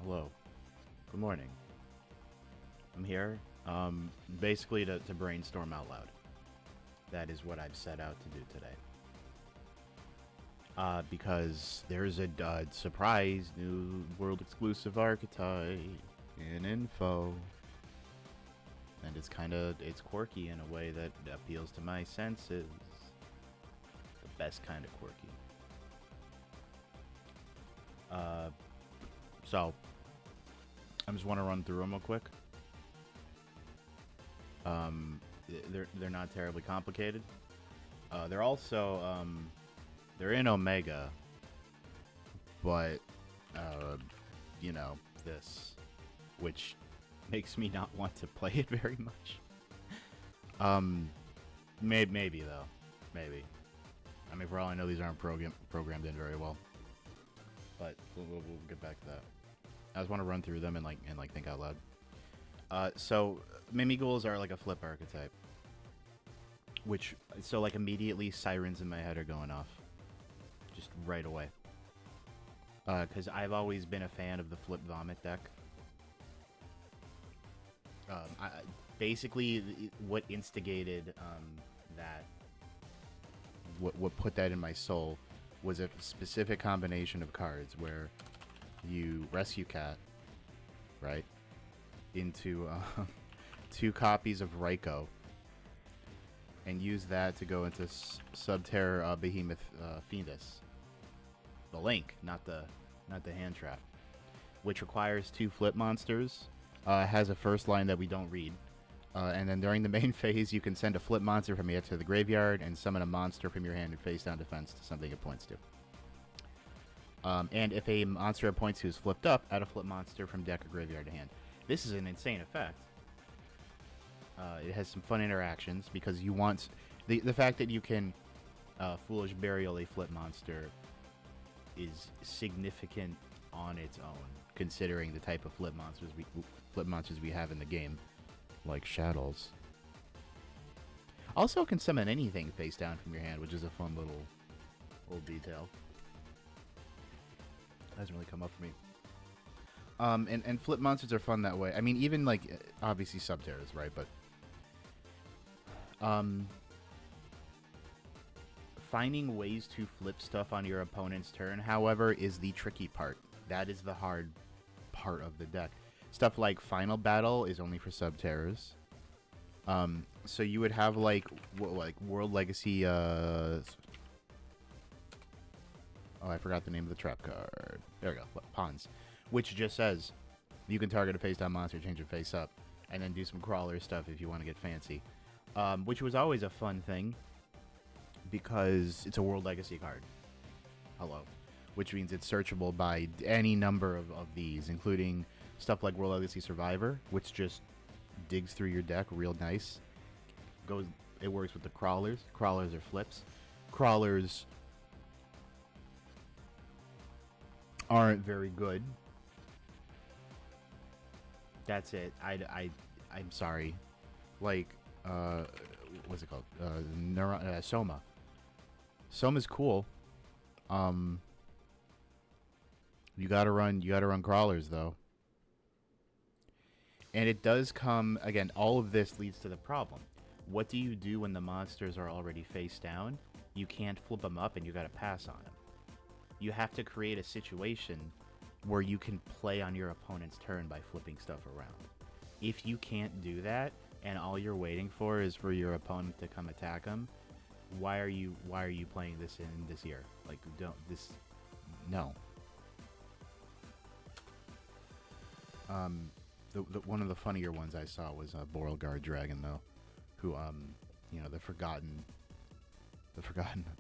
Hello. Good morning. I'm here, basically to brainstorm out loud. That is what I've set out to do today. Because there's a surprise new world exclusive archetype in info. And it's quirky in a way that appeals to my senses. The best kind of quirky. So, I just want to run through them real quick. They're not terribly complicated. They're also they're in Omega, but this, which makes me not want to play it very much. Maybe though, maybe. I mean, for all I know, these aren't programmed in very well. But we'll get back to that. I just want to run through them and think out loud. So Mimighouls are like a flip archetype, so immediately sirens in my head are going off, just right away. Because I've always been a fan of the flip vomit deck. Basically, what instigated that, what put that in my soul, was a specific combination of cards where you rescue Cat, right, into 2 copies of Raikou, and use that to go into Subterra Behemoth Fiendus. The link, not the hand trap, which requires 2 flip monsters. Has a first line that we don't read. And then during the main phase, you can send a flip monster from here to the graveyard and summon a monster from your hand and face down defense to something it points to. And if a monster it points to is flipped up, add a flip monster from deck or graveyard to hand. This is an insane effect. It has some fun interactions because you want the fact that you can Foolish Burial a flip monster is significant on its own, considering the type of flip monsters we have in the game, like Shadows. Also can summon anything face down from your hand, which is a fun little detail. Hasn't really come up for me. And flip monsters are fun that way. I mean, even obviously Subterras, right? But finding ways to flip stuff on your opponent's turn, however, is the tricky part. That is the hard part of the deck. Stuff like Final Battle is only for Subterras. So you would have World Legacy. Oh, I forgot the name of the trap card. There we go. Pawns, which just says you can target a face down monster, change it face up, and then do some crawler stuff if you want to get fancy. Which was always a fun thing because it's a World Legacy card. Hello. Which means it's searchable by any number of these, including stuff like World Legacy Survivor, which just digs through your deck real nice. It works with the crawlers. Crawlers are flips. Crawlers aren't very good. That's it. I'm sorry. What's it called? Soma. Soma's cool. You gotta run crawlers though. And it does come again, all of this leads to the problem. What do you do when the monsters are already face down? You can't flip them up and you gotta pass on them. You have to create a situation where you can play on your opponent's turn by flipping stuff around. If you can't do that, and all you're waiting for is for your opponent to come attack them, why are you playing this in this year? No. One of the funnier ones I saw was Borelgard Dragon, though, who the forgotten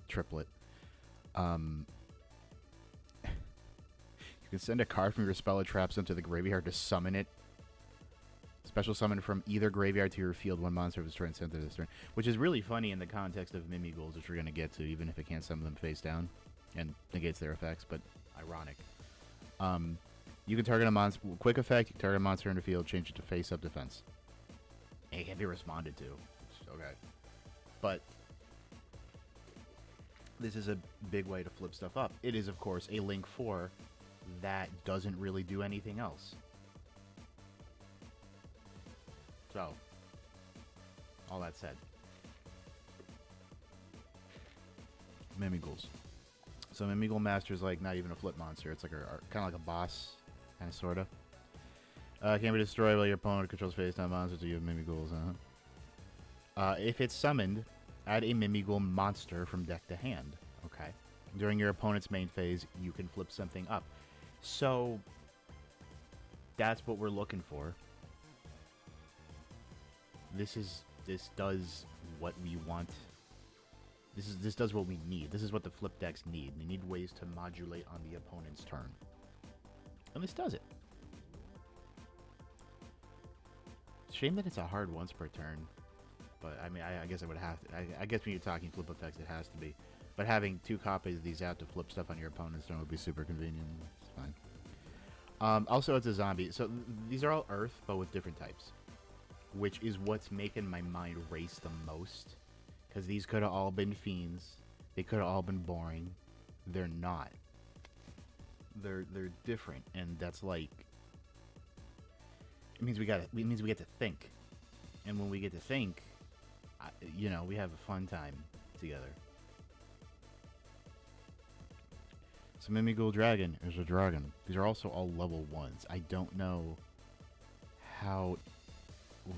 triplet. You can send a card from your spell or traps into the graveyard to summon it. Special summon from either graveyard to your field one monster of its turn sent to this turn, which is really funny in the context of Mimighouls, which we're going to get to, even if it can't summon them face down and negates their effects, but ironic. You can target a monster, quick effect, you can target a monster in the field, change it to face up defense. And it can be responded to. Okay. But this is a big way to flip stuff up. It is, of course, a link for that doesn't really do anything else. So, all that said, Mimighouls. So Mimighoul Master is like not even a flip monster. It's like kind of like a boss, kind of sorta. Can be destroyed while your opponent controls face-down monsters. So you have Mimighouls, if it's summoned, add a Mimighoul monster from deck to hand. Okay. During your opponent's main phase, you can flip something up. So that's what we're looking for. This does what we want. This does what we need. This is what the flip decks need. They need ways to modulate on the opponent's turn. And this does it. Shame that it's a hard once per turn. But, I mean, I guess I would have to. I guess when you're talking flip effects, it has to be. But having 2 copies of these out to flip stuff on your opponent's turn would be super convenient. It's fine. Also, it's a zombie. So, these are all Earth, but with different types. Which is what's making my mind race the most. Because these could have all been fiends. They could have all been boring. They're not. They're different, and that's like. It means we get to think, and when we get to think, you know, we have a fun time together. So Mimighoul Dragon is a dragon. These are also all level 1s. I don't know how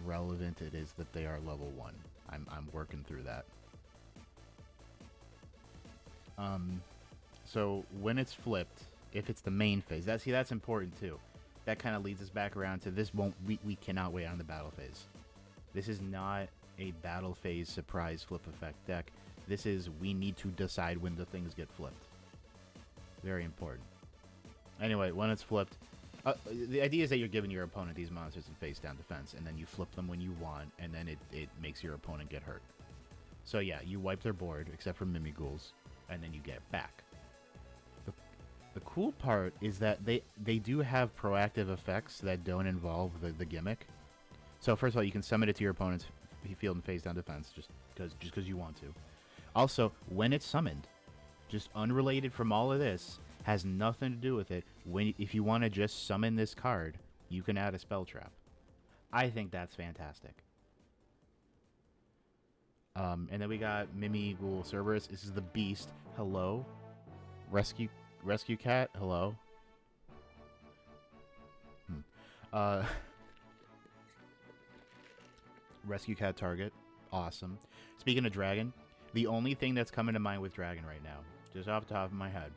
relevant it is that they are level 1. I'm working through that. So when it's flipped, if it's the main phase, that's important too. That kind of leads us back around to this we cannot wait on the battle phase. This is not a battle phase surprise flip effect deck. This is we need to decide when the things get flipped. Very important. Anyway, when it's flipped, the idea is that you're giving your opponent these monsters in face-down defense, and then you flip them when you want, and then it makes your opponent get hurt. So yeah, you wipe their board, except for Mimighouls, and then you get it back. The cool part is that they do have proactive effects that don't involve the gimmick. So first of all, you can summon it to your opponent's field in face-down defense, just because you want to. Also, when it's summoned, just unrelated from all of this, has nothing to do with it. If you want to just summon this card, you can add a spell trap. I think that's fantastic. And then we got Mimighoul Cerberus. This is the beast. Hello. Rescue cat. Hello. Rescue cat target. Awesome. Speaking of dragon, the only thing that's coming to mind with dragon right now, just off the top of my head,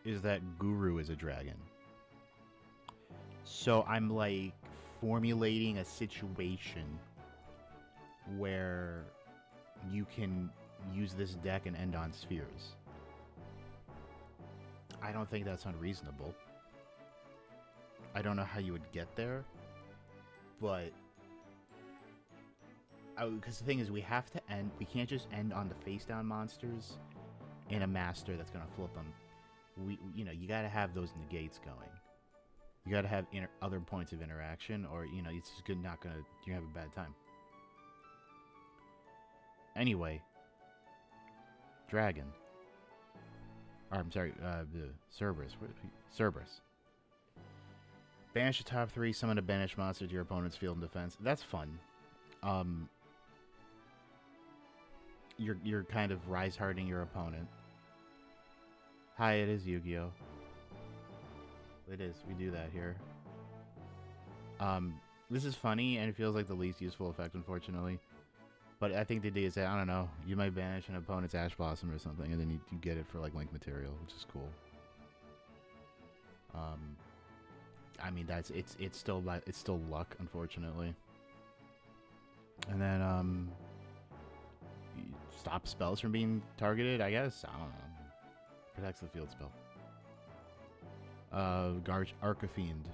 is that Guru is a dragon. So I'm like formulating a situation where you can use this deck and end on spheres. I don't think that's unreasonable. I don't know how you would get there, but because the thing is, we have to end. We can't just end on the face down monsters in a master that's gonna flip them. You gotta have those negates going. You gotta have other points of interaction, or it's just you're gonna have a bad time. Anyway, dragon. Or, I'm sorry, the Cerberus. Cerberus. Banish the top 3, summon a banished monster to your opponent's field and defense. That's fun. You're kind of rise harding your opponent. Hi, it is Yu-Gi-Oh! It is. We do that here. This is funny, and it feels like the least useful effect, unfortunately. But I think the idea is that, I don't know, you might banish an opponent's Ash Blossom or something, and then you get it for, like, link material, which is cool. I mean, it's still luck, unfortunately. And then, stop spells from being targeted, I guess? I don't know. Protects the field spell. Archetype.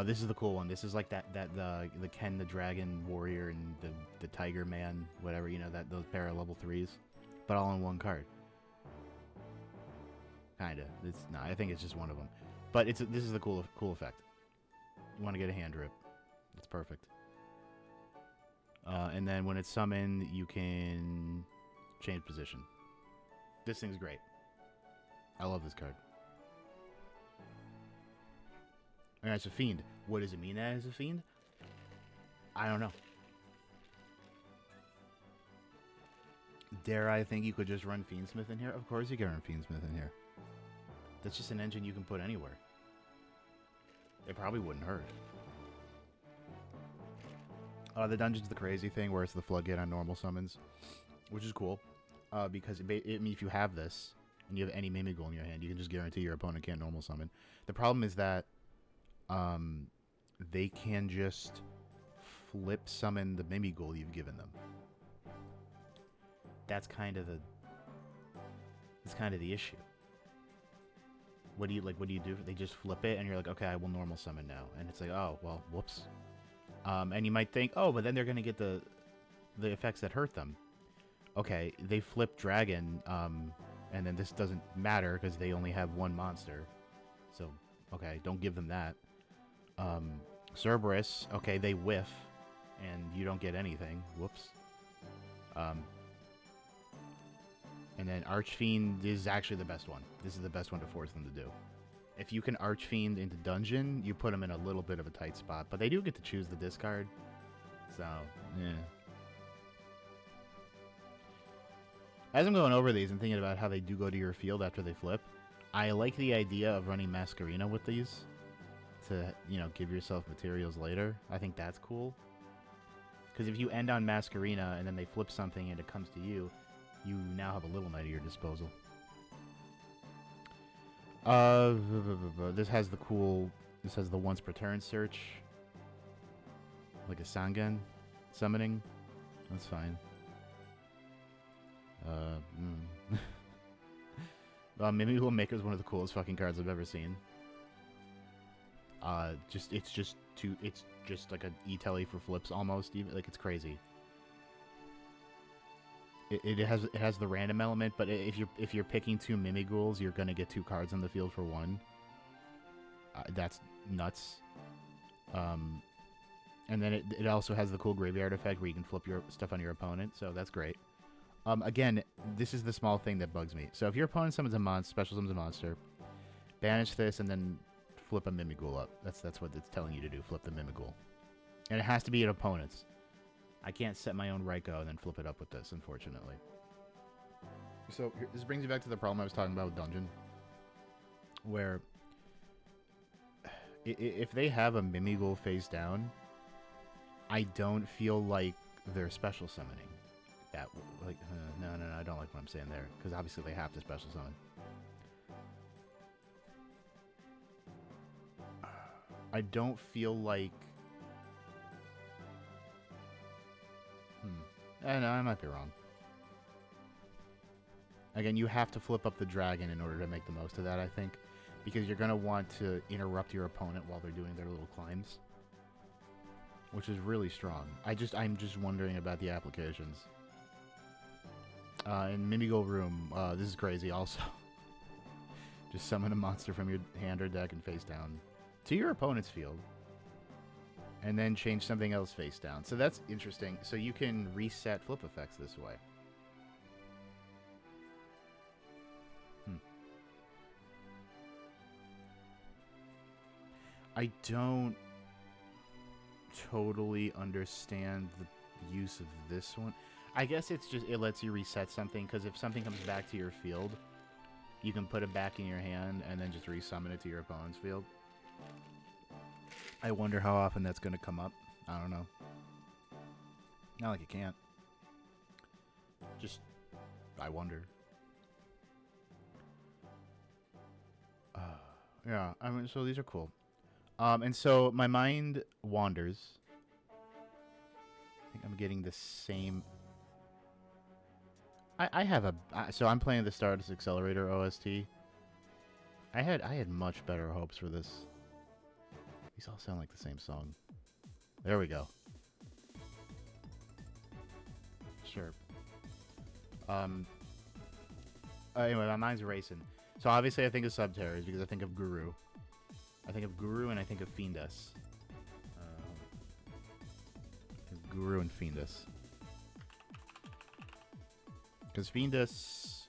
This is the cool one. This is like the Ken the Dragon Warrior and the Tiger Man, whatever, those pair of level 3s, but all in one card. Kinda. I think it's just one of them. But this is the cool effect. You want to get a hand rip. It's perfect. And then when it's summoned, you can change position. This thing's great. I love this card. And it's a fiend. What does it mean that it's a fiend? I don't know. Dare I think you could just run Fiendsmith in here? Of course you can run Fiendsmith in here. That's just an engine you can put anywhere. It probably wouldn't hurt. The dungeon's the crazy thing where it's the floodgate on normal summons, which is cool. Because if you have this, and you have any Mimighoul in your hand, you can just guarantee your opponent can't normal summon. The problem is that they can just flip summon the Mimighoul you've given them. That's kind of the issue. What do you do? They just flip it, and you're like, okay, I will normal summon now, and it's like, oh well, whoops. And you might think, oh, but then they're gonna get the effects that hurt them. Okay, they flip dragon, and then this doesn't matter because they only have one monster. So, okay, don't give them that. Cerberus, okay, they whiff, and you don't get anything. Whoops. And then Archfiend is actually the best one. This is the best one to force them to do. If you can Archfiend into dungeon, you put them in a little bit of a tight spot. But they do get to choose the discard. So, yeah. As I'm going over these and thinking about how they do go to your field after they flip, I like the idea of running Masquerena with these to, give yourself materials later. I think that's cool. Because if you end on Masquerena and then they flip something and it comes to you, you now have a Little Knight at your disposal. This has the once per turn search. Like a Sangen summoning. That's fine. Mimighoul Maker is one of the coolest fucking cards I've ever seen. It's just like an E-Telly for flips almost. Even like it's crazy. It has the random element, but if you're picking two Mimighouls, you're gonna get two cards on the field for one. That's nuts. And then it also has the cool graveyard effect where you can flip your stuff on your opponent, so that's great. Again, this is the small thing that bugs me. So if your opponent summons a monster, special summons a monster, banish this and then flip a Mimighoul up. That's what it's telling you to do. Flip the Mimighoul, and it has to be an opponent's. I can't set my own Raikou and then flip it up with this, unfortunately. So this brings me back to the problem I was talking about with Dungeon, where if they have a Mimighoul face down, I don't feel like they're special summoning. No, I don't like what I'm saying there, because obviously they have to special summon. I don't feel like... I know, I might be wrong. Again, you have to flip up the dragon in order to make the most of that, I think. Because you're going to want to interrupt your opponent while they're doing their little climbs. Which is really strong. I'm just wondering about the applications. In Mimighoul Room, this is crazy also. Just summon a monster from your hand or deck and face down to your opponent's field. And then change something else face down. So that's interesting. So you can reset flip effects this way. I don't totally understand the use of this one. I guess it's just, it lets you reset something, because if something comes back to your field, you can put it back in your hand and then just resummon it to your opponent's field. I wonder how often that's going to come up. I don't know. Not like it can't. Just, I wonder. Yeah, I mean, so these are cool. And so my mind wanders. I think I'm getting the same... I have a... So I'm playing the Stardust Accelerator OST. I had much better hopes for this. These all sound like the same song. There we go. Sure. Anyway, my mind's racing. So obviously I think of Subterrors because I think of Guru. I think of Guru and I think of Fiendus. Guru and Fiendus. Because Fiendus...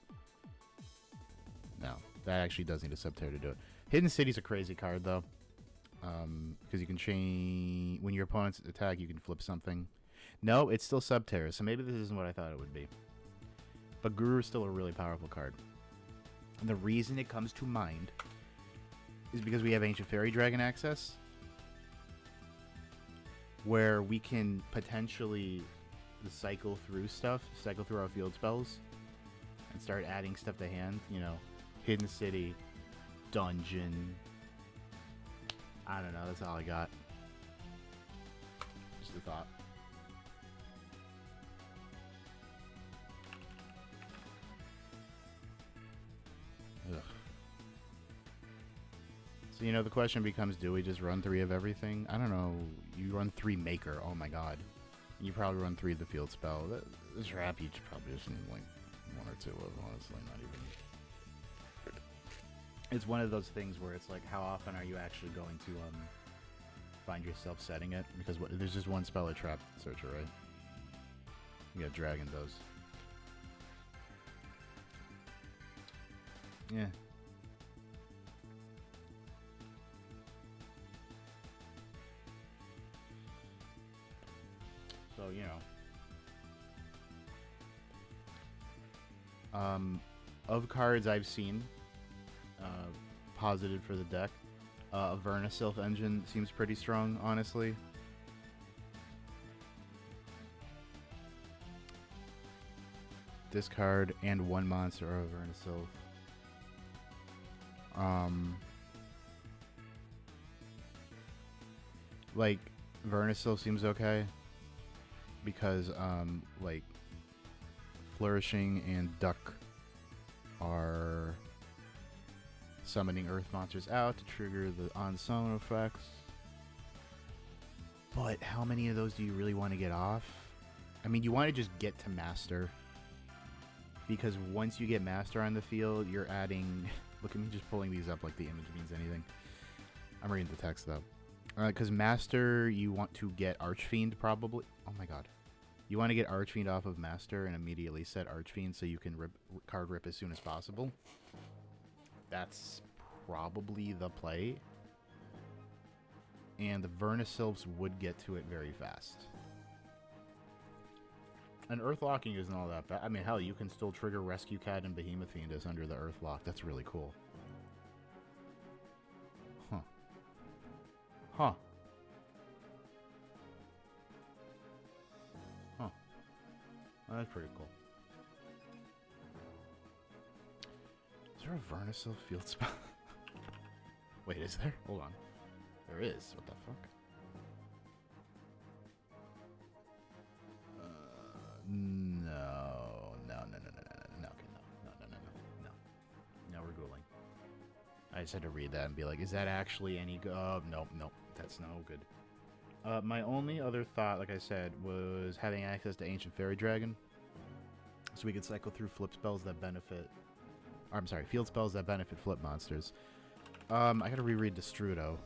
No, that actually does need a Subterror to do it. Hidden City's a crazy card, though. Because you can change when your opponent's attack, you can flip something. No, it's still Subterra, so maybe this isn't what I thought it would be. But Guru is still a really powerful card. And the reason it comes to mind is because we have Ancient Fairy Dragon access, where we can potentially cycle through stuff, cycle through our field spells, and start adding stuff to hand. You know, Hidden City, Dungeon. I don't know, that's all I got. Just a thought. Ugh. So, you know, the question becomes, do we just run 3 of everything? I don't know. You run 3 Maker. Oh, my God. You probably run 3 of the field spell. This wrap, you probably just need, like, 1 or 2 of, honestly. Not even... It's one of those things where it's like, how often are you actually going to find yourself setting it? Because there's just one spell, a Trap Searcher, right? You got Dragon does. Yeah. So, you know. Of cards I've seen posited for the deck, a Vernisylph engine seems pretty strong, honestly. This card and 1 monster of Vernisylph. Like, Vernisylph seems okay. Because, like, Flourishing and Duck are summoning Earth monsters out to trigger the on-summon effects. But how many of those do you really want to get off? I mean, you want to just get to Master. Because once you get Master on the field, you're adding... Look at me just pulling these up like the image means anything. I'm reading the text, though. Because Master, you want to get Archfiend, probably. Oh, my God. You want to get Archfiend off of Master and immediately set Archfiend so you can card rip as soon as possible. That's probably the play. And the Vernisylphs would get to it very fast. And Earth Locking isn't all that bad. I mean, hell, you can still trigger Rescue Cat and Behemoth Fiendus under the Earth Lock. That's really cool. Huh. Huh. Huh. Well, that's pretty cool. Is there a Vernisylph field spell? Wait, is there? Hold on. There is. What the fuck? No. Okay, no. Now we're Googling. I just had to read that and be like, is that actually any good? Nope. That's no good. My only other thought, like I said, was having access to Ancient Fairy Dragon. So we could cycle through flip spells that benefit... I'm sorry, field spells that benefit flip monsters. I gotta reread Destrudo.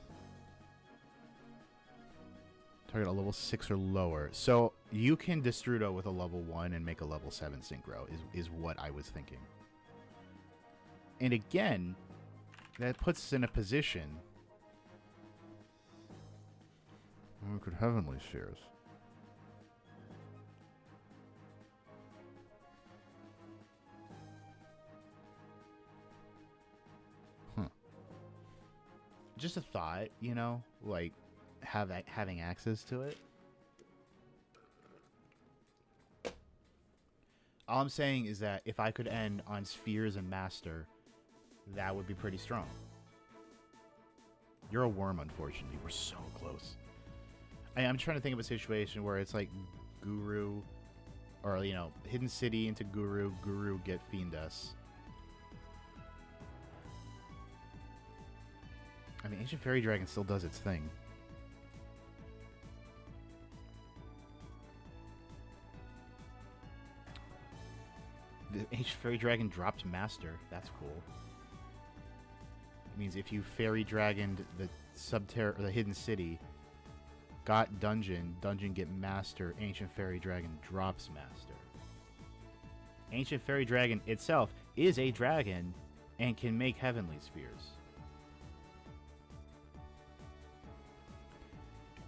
Target a level 6 or lower. So you can Destrudo with a level 1 and make a level 7 Synchro, is what I was thinking. And again, that puts us in a position... We could Heavenly Spheres. Just a thought, you know, like having access to it. All I'm saying is that if I could end on Spheres and Master, that would be pretty strong. You're a worm, unfortunately. We're so close. I'm trying to think of a situation where it's like Guru, or, you know, Hidden City into Guru, Guru get Fiendus. I mean, Ancient Fairy Dragon still does its thing. The Ancient Fairy Dragon dropped Master. That's cool. It means if you Fairy Dragoned the Subterra or the Hidden City, got Dungeon, Dungeon get Master, Ancient Fairy Dragon drops Master. Ancient Fairy Dragon itself is a dragon and can make Heavenly Spheres.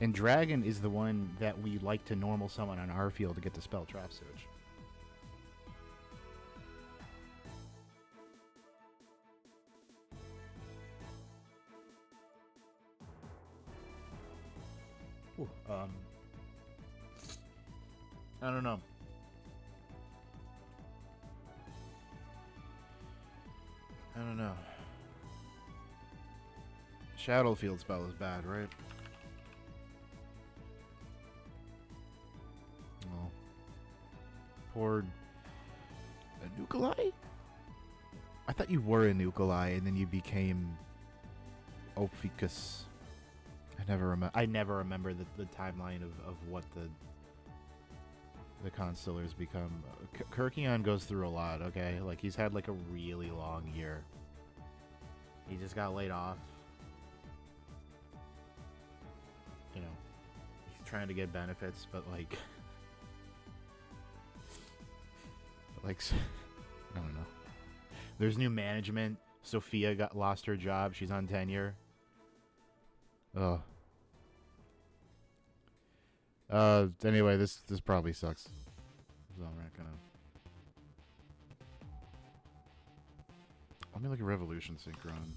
And Dragon is the one that we like to normal summon on our field to get the spell Trap Switch. Ooh, I don't know. I don't know. Shadowfield spell is bad, right? Oh. Poor Nuclei? I thought you were a Nuclei and then you became Ophiuchus. I never remember the timeline of what the Constellars become. Kirkion goes through a lot, okay? Like, he's had, like, a really long year. He just got laid off. You know, he's trying to get benefits, but, like... I don't know. There's new management. Sophia lost her job. She's on tenure. Ugh. Anyway, this probably sucks. So I'm not gonna... Let me look at Revolution Synchron.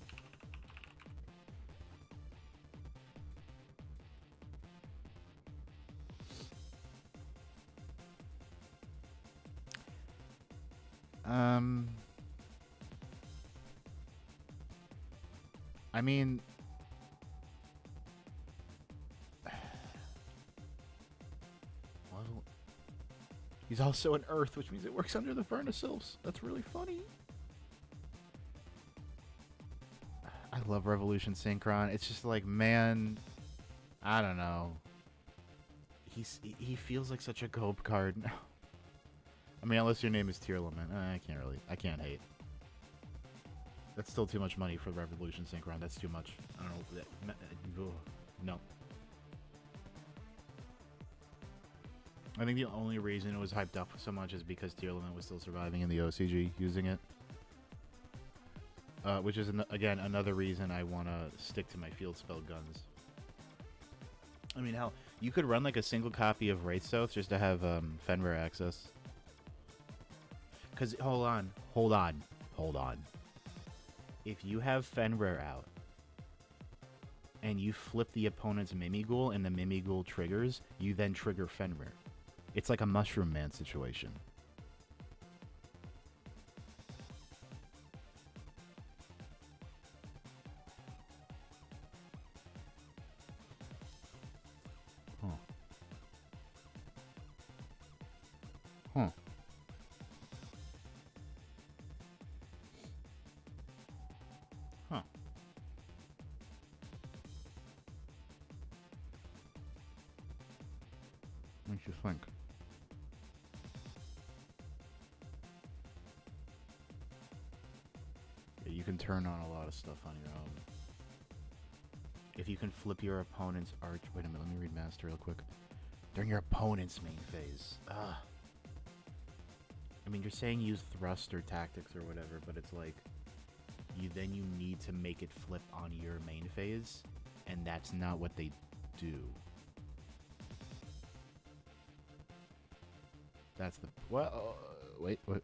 I mean... Well, he's also an Earth, which means it works under the Furnace Sylphs. That's really funny. I love Revolution Synchron. It's just like, man, I don't know. He feels like such a Gope card now. I mean, unless your name is Tier Lament. I can't hate. That's still too much money for Revolution Synchron. That's too much. I don't know. No. I think the only reason it was hyped up so much is because Tier Lament was still surviving in the OCG using it. Which is, again, another reason I want to stick to my field spell guns. I mean, hell, you could run like a single copy of Wraithsoth just to have Fenrir access. Because, hold on. If you have Fenrir out, and you flip the opponent's Mimighoul, and the Mimighoul triggers, you then trigger Fenrir. It's like a Mushroom Man situation. Huh. Makes you think. Yeah, you can turn on a lot of stuff on your own. If you can flip your opponent's arch... Wait a minute, let me read Master real quick. During your opponent's main phase. I mean, you're saying use thrust or tactics or whatever, but it's like... you need to make it flip on your main phase, and that's not what they do. That's the... Well, wait, what?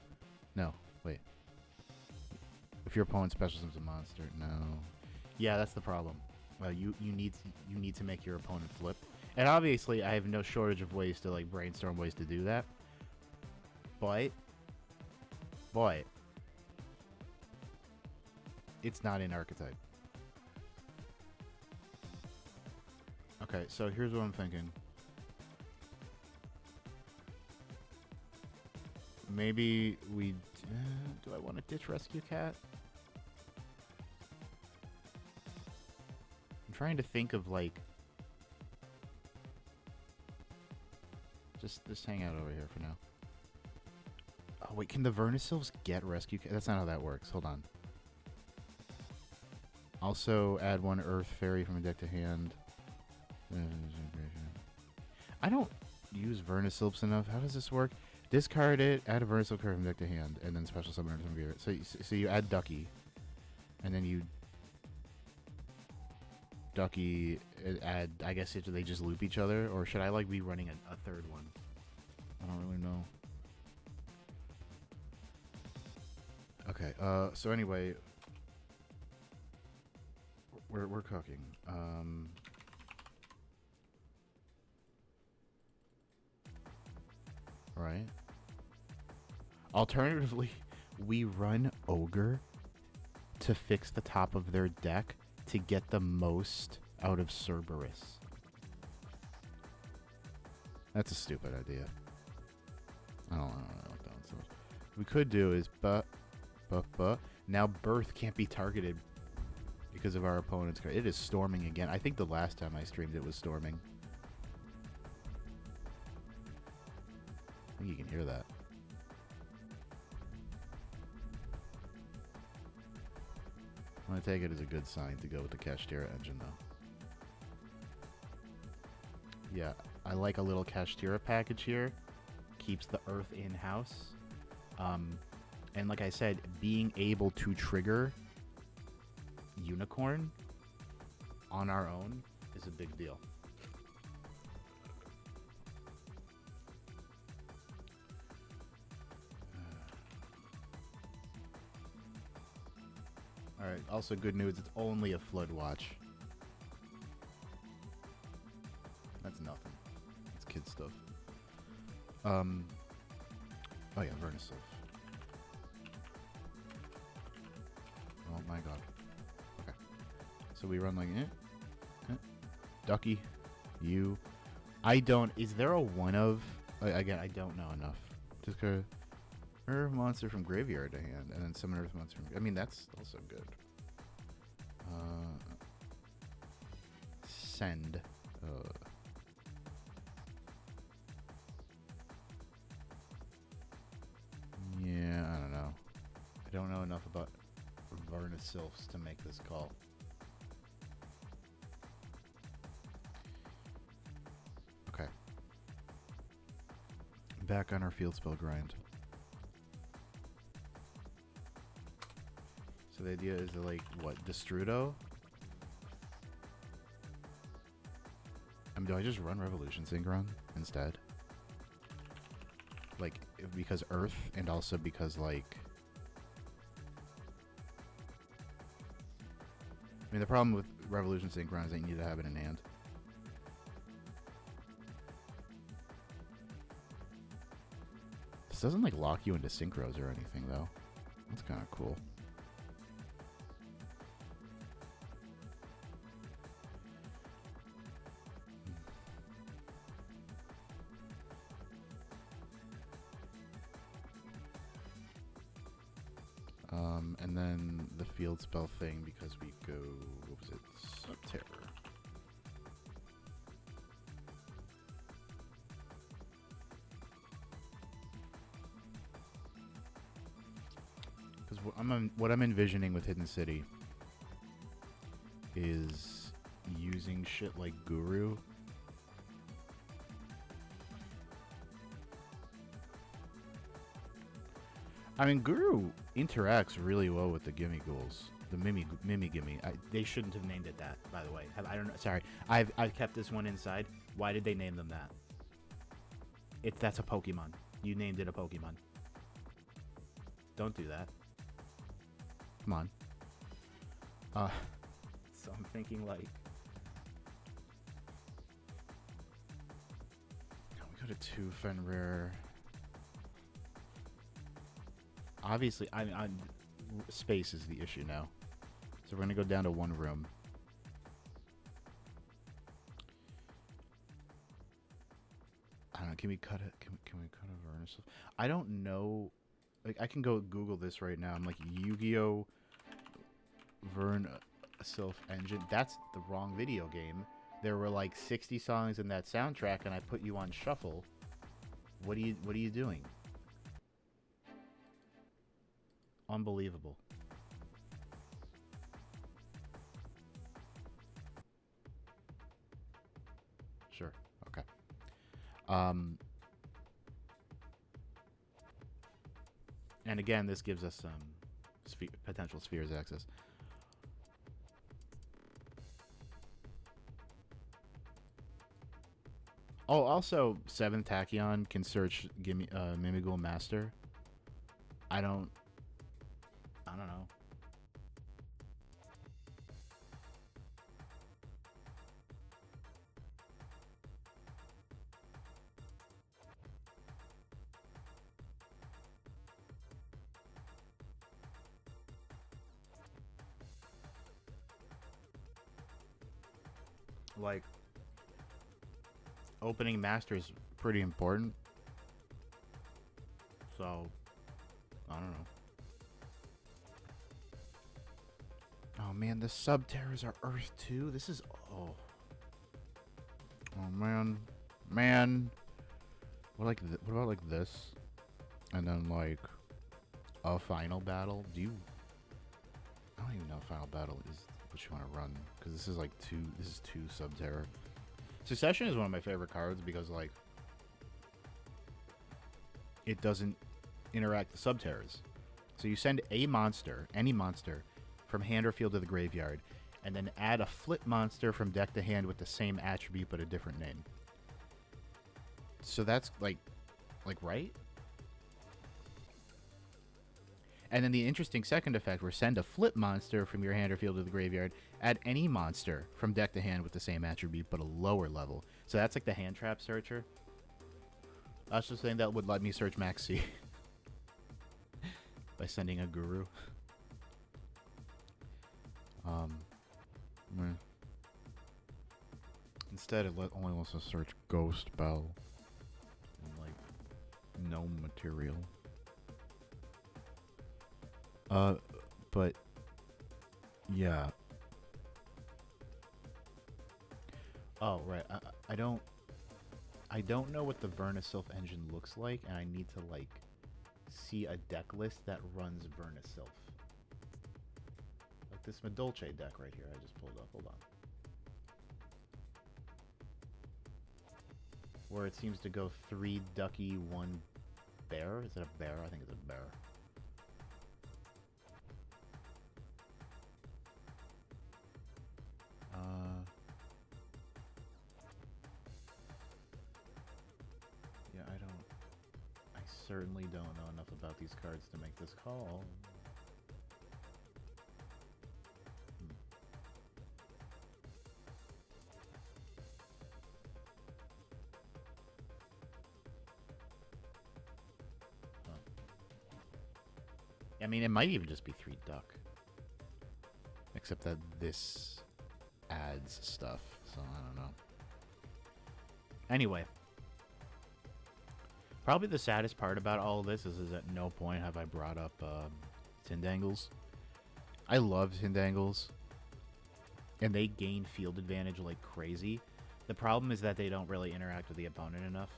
No, wait. If your opponent special summons a monster, no. Yeah, that's the problem. You need to make your opponent flip. And obviously, I have no shortage of ways to, like, brainstorm ways to do that. But... it's not in archetype. Okay, so here's what I'm thinking. Maybe we... do I want to ditch Rescue Cat? I'm trying to think of, like... Just hang out over here for now. Oh, wait, can the Vernisylphs get Rescue Cat? That's not how that works. Hold on. Also, add one Earth Fairy from a deck to hand. I don't use Vernisylphs enough. How does this work? Discard it, add a Vernisylph card from deck to hand, and then special summon from favorite. So you add Ducky, and then you... Ducky, add. I guess they just loop each other, or should I like be running a third one? I don't really know. Okay. So anyway, we're cooking. Right. Alternatively, we run Ogre to fix the top of their deck to get the most out of Cerberus. That's a stupid idea. I don't know what that one's so much. What we could do is now Birth can't be targeted because of our opponent's card. It is storming again. I think the last time I streamed it was storming. I think you can hear that. I'm going to take it as a good sign to go with the Kashtira engine, though. Yeah, I like a little Kashtira package here. Keeps the Earth in-house. And like I said, being able to trigger Unicorn on our own is a big deal. Alright, also good news, it's only a Flood Watch. That's nothing. It's kid stuff. Oh yeah, Vernisylph. Oh my god. Okay. So we run like, Ducky, you. I don't, is there a one of, again, I don't know enough. Just go Earth monster from graveyard to hand, and then summon Earth monster from, I mean, that's also good. Send. Yeah, I don't know. I don't know enough about Vernisylphs to make this call. Okay. Back on our field spell grind. So the idea is to, like, what, Destrudo? Do I just run Revolution Synchron instead? Like, because Earth, and also because, like... I mean, the problem with Revolution Synchron is that you need to have it in hand. This doesn't, like, lock you into synchros or anything, though. That's kind of cool. And then the field spell thing, because we go, what was it, Subterror. Because what I'm envisioning with Hidden City is using shit like Guru. I mean, Guru interacts really well with the Mimighouls. The Mimighoul. They shouldn't have named it that, by the way. I don't know. Sorry, I've kept this one inside. Why did they name them that? That's a Pokemon. You named it a Pokemon. Don't do that. Come on. So I'm thinking like. We go to 2 Fenrir. Obviously, space is the issue now. So we're going to go down to 1 room. I don't know. Can we cut it? Can we cut a Vernisylph? I don't know. Like, I can go Google this right now. I'm like, Yu-Gi-Oh! Vernisylph engine. That's the wrong video game. There were like 60 songs in that soundtrack, and I put you on shuffle. What are you doing? Unbelievable. Sure. Okay. And again, this gives us some potential spheres access. Oh, also, 7th Tachyon can search Gimme Mimighoul Master. I don't know. Like, opening master is pretty important. So, I don't know. Oh man, the sub-terrors are Earth too? This is... Oh. Oh man. Man. What about like this? And then like a final battle? I don't even know if final battle is what you want to run. Because this is like this is two sub-terror. Succession is one of my favorite cards because like it doesn't interact with sub-terrors. So you send a monster, any monster, from hand or field to the graveyard, and then add a flip monster from deck to hand with the same attribute but a different name. So that's like right? And then the interesting second effect where send a flip monster from your hand or field to the graveyard, add any monster from deck to hand with the same attribute but a lower level. So that's like the hand trap searcher. I was just saying that would let me search Maxi by sending a guru. Instead, it only wants to search Ghost Bell and like gnome material. But yeah. Oh right, I don't know what the Vernisylph engine looks like, and I need to like see a deck list that runs Vernisylph. Like this Madolche deck right here. I just pulled up. Hold on. Where it seems to go 3 ducky, 1 bear. Is it a bear? I think it's a bear. Yeah, I certainly don't know enough about these cards to make this call. I mean, it might even just be 3 duck. Except that this adds stuff, so I don't know. Anyway. Probably the saddest part about all of this is at no point have I brought up Tindangles. I love Tindangles. And they gain field advantage like crazy. The problem is that they don't really interact with the opponent enough.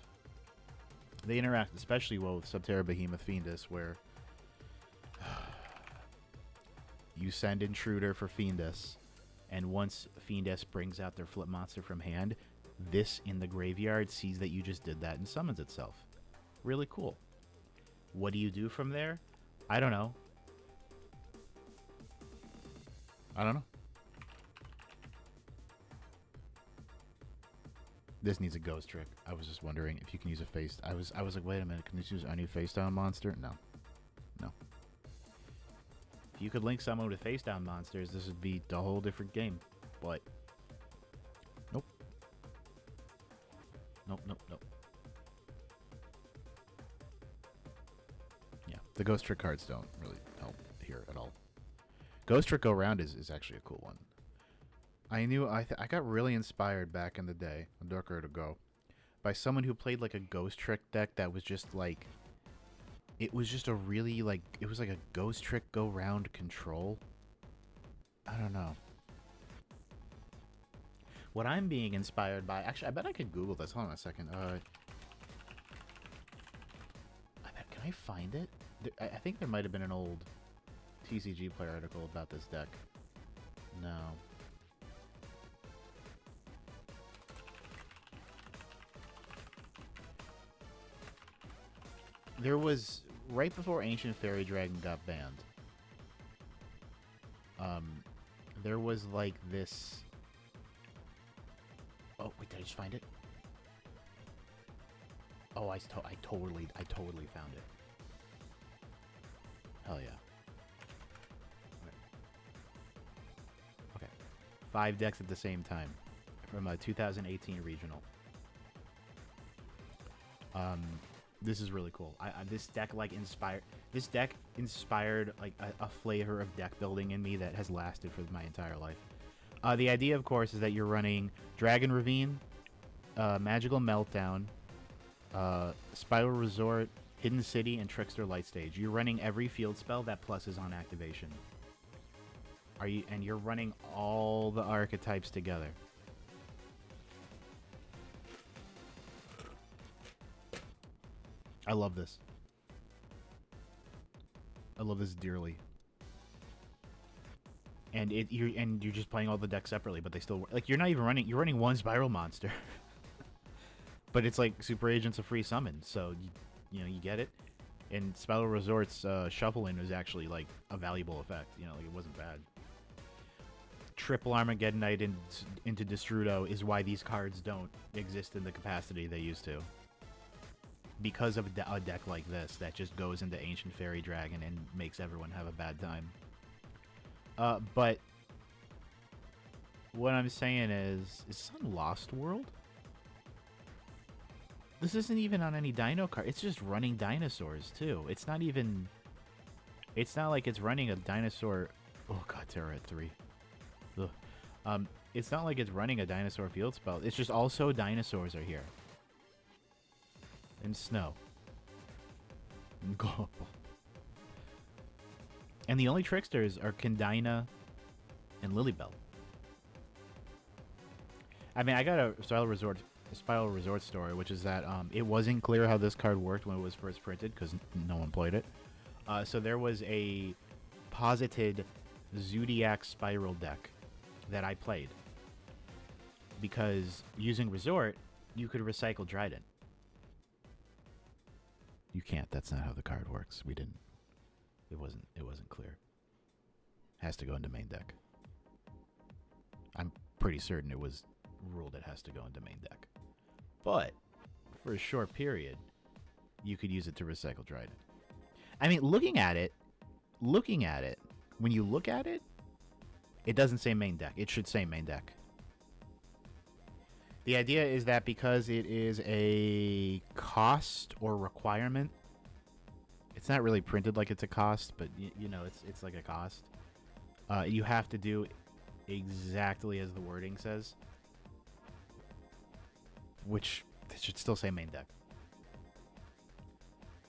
They interact especially well with Subterra Behemoth Fiendus, where you send Intruder for Fiendus, and once Fiendus brings out their flip monster from hand, this in the graveyard sees that you just did that and summons itself. Really cool. What do you do from there? I don't know. This needs a ghost trick. I was just wondering if you can use a face. I was like, wait a minute, can you use any face down monster? No. If you could link someone with face down monsters, this would be a whole different game. But nope. Yeah, the ghost trick cards don't really help here at all. Ghost trick go round is actually a cool one. I got really inspired back in the day, a darker to go, by someone who played like a ghost trick deck that was just like, it was just a really like, it was like a ghost trick go round control. I don't know. What I'm being inspired by, actually, I bet I could Google this. Hold on a second. Can I find it? I think there might have been an old TCG player article about this deck. No. There was, right before Ancient Fairy Dragon got banned, there was like this... Oh, wait, did I just find it? Oh, I totally found it. Hell yeah. Okay. 5 decks at the same time from a 2018 regional. This is really cool. This deck inspired like a flavor of deck building in me that has lasted for my entire life. The idea, of course, is that you're running Dragon Ravine, Magical Meltdown, Spiral Resort, Hidden City, and Trickster Light Stage. You're running every field spell that pluses on activation. And you're running all the archetypes together. I love this. I love this dearly. And you're just playing all the decks separately, but they still work. Like, you're not even running. You're running one Spiral monster, but it's like Super Agent's a free summon, so you know you get it. And Spiral Resort's shuffling is actually like a valuable effect. You know, like it wasn't bad. Triple Armageddonite into Destrudo is why these cards don't exist in the capacity they used to. Because of a deck like this that just goes into Ancient Fairy Dragon and makes everyone have a bad time. But what I'm saying is this on Lost World? This isn't even on any dino card. It's just running dinosaurs, too. It's not even... It's not like it's running a dinosaur... Oh, God, Terror at 3. Ugh. It's not like it's running a dinosaur field spell. It's just also dinosaurs are here. And snow. And global. And the only tricksters are Kandina and Lilybell. I mean, I got a Spiral Resort story, which is that it wasn't clear how this card worked when it was first printed because no one played it. So there was a posited Zodiac Spiral deck that I played. Because using Resort, you could recycle Dryden. You can't. That's not how the card works. We didn't. It wasn't clear. Has to go into main deck. I'm pretty certain it was ruled it has to go into main deck. But for a short period, you could use it to recycle Dryden. I mean, looking at it, when you look at it, it doesn't say main deck. It should say main deck. The idea is that because it is a cost or requirement, it's not really printed like it's a cost, but you know, it's like a cost. You have to do exactly as the wording says, which it should still say main deck.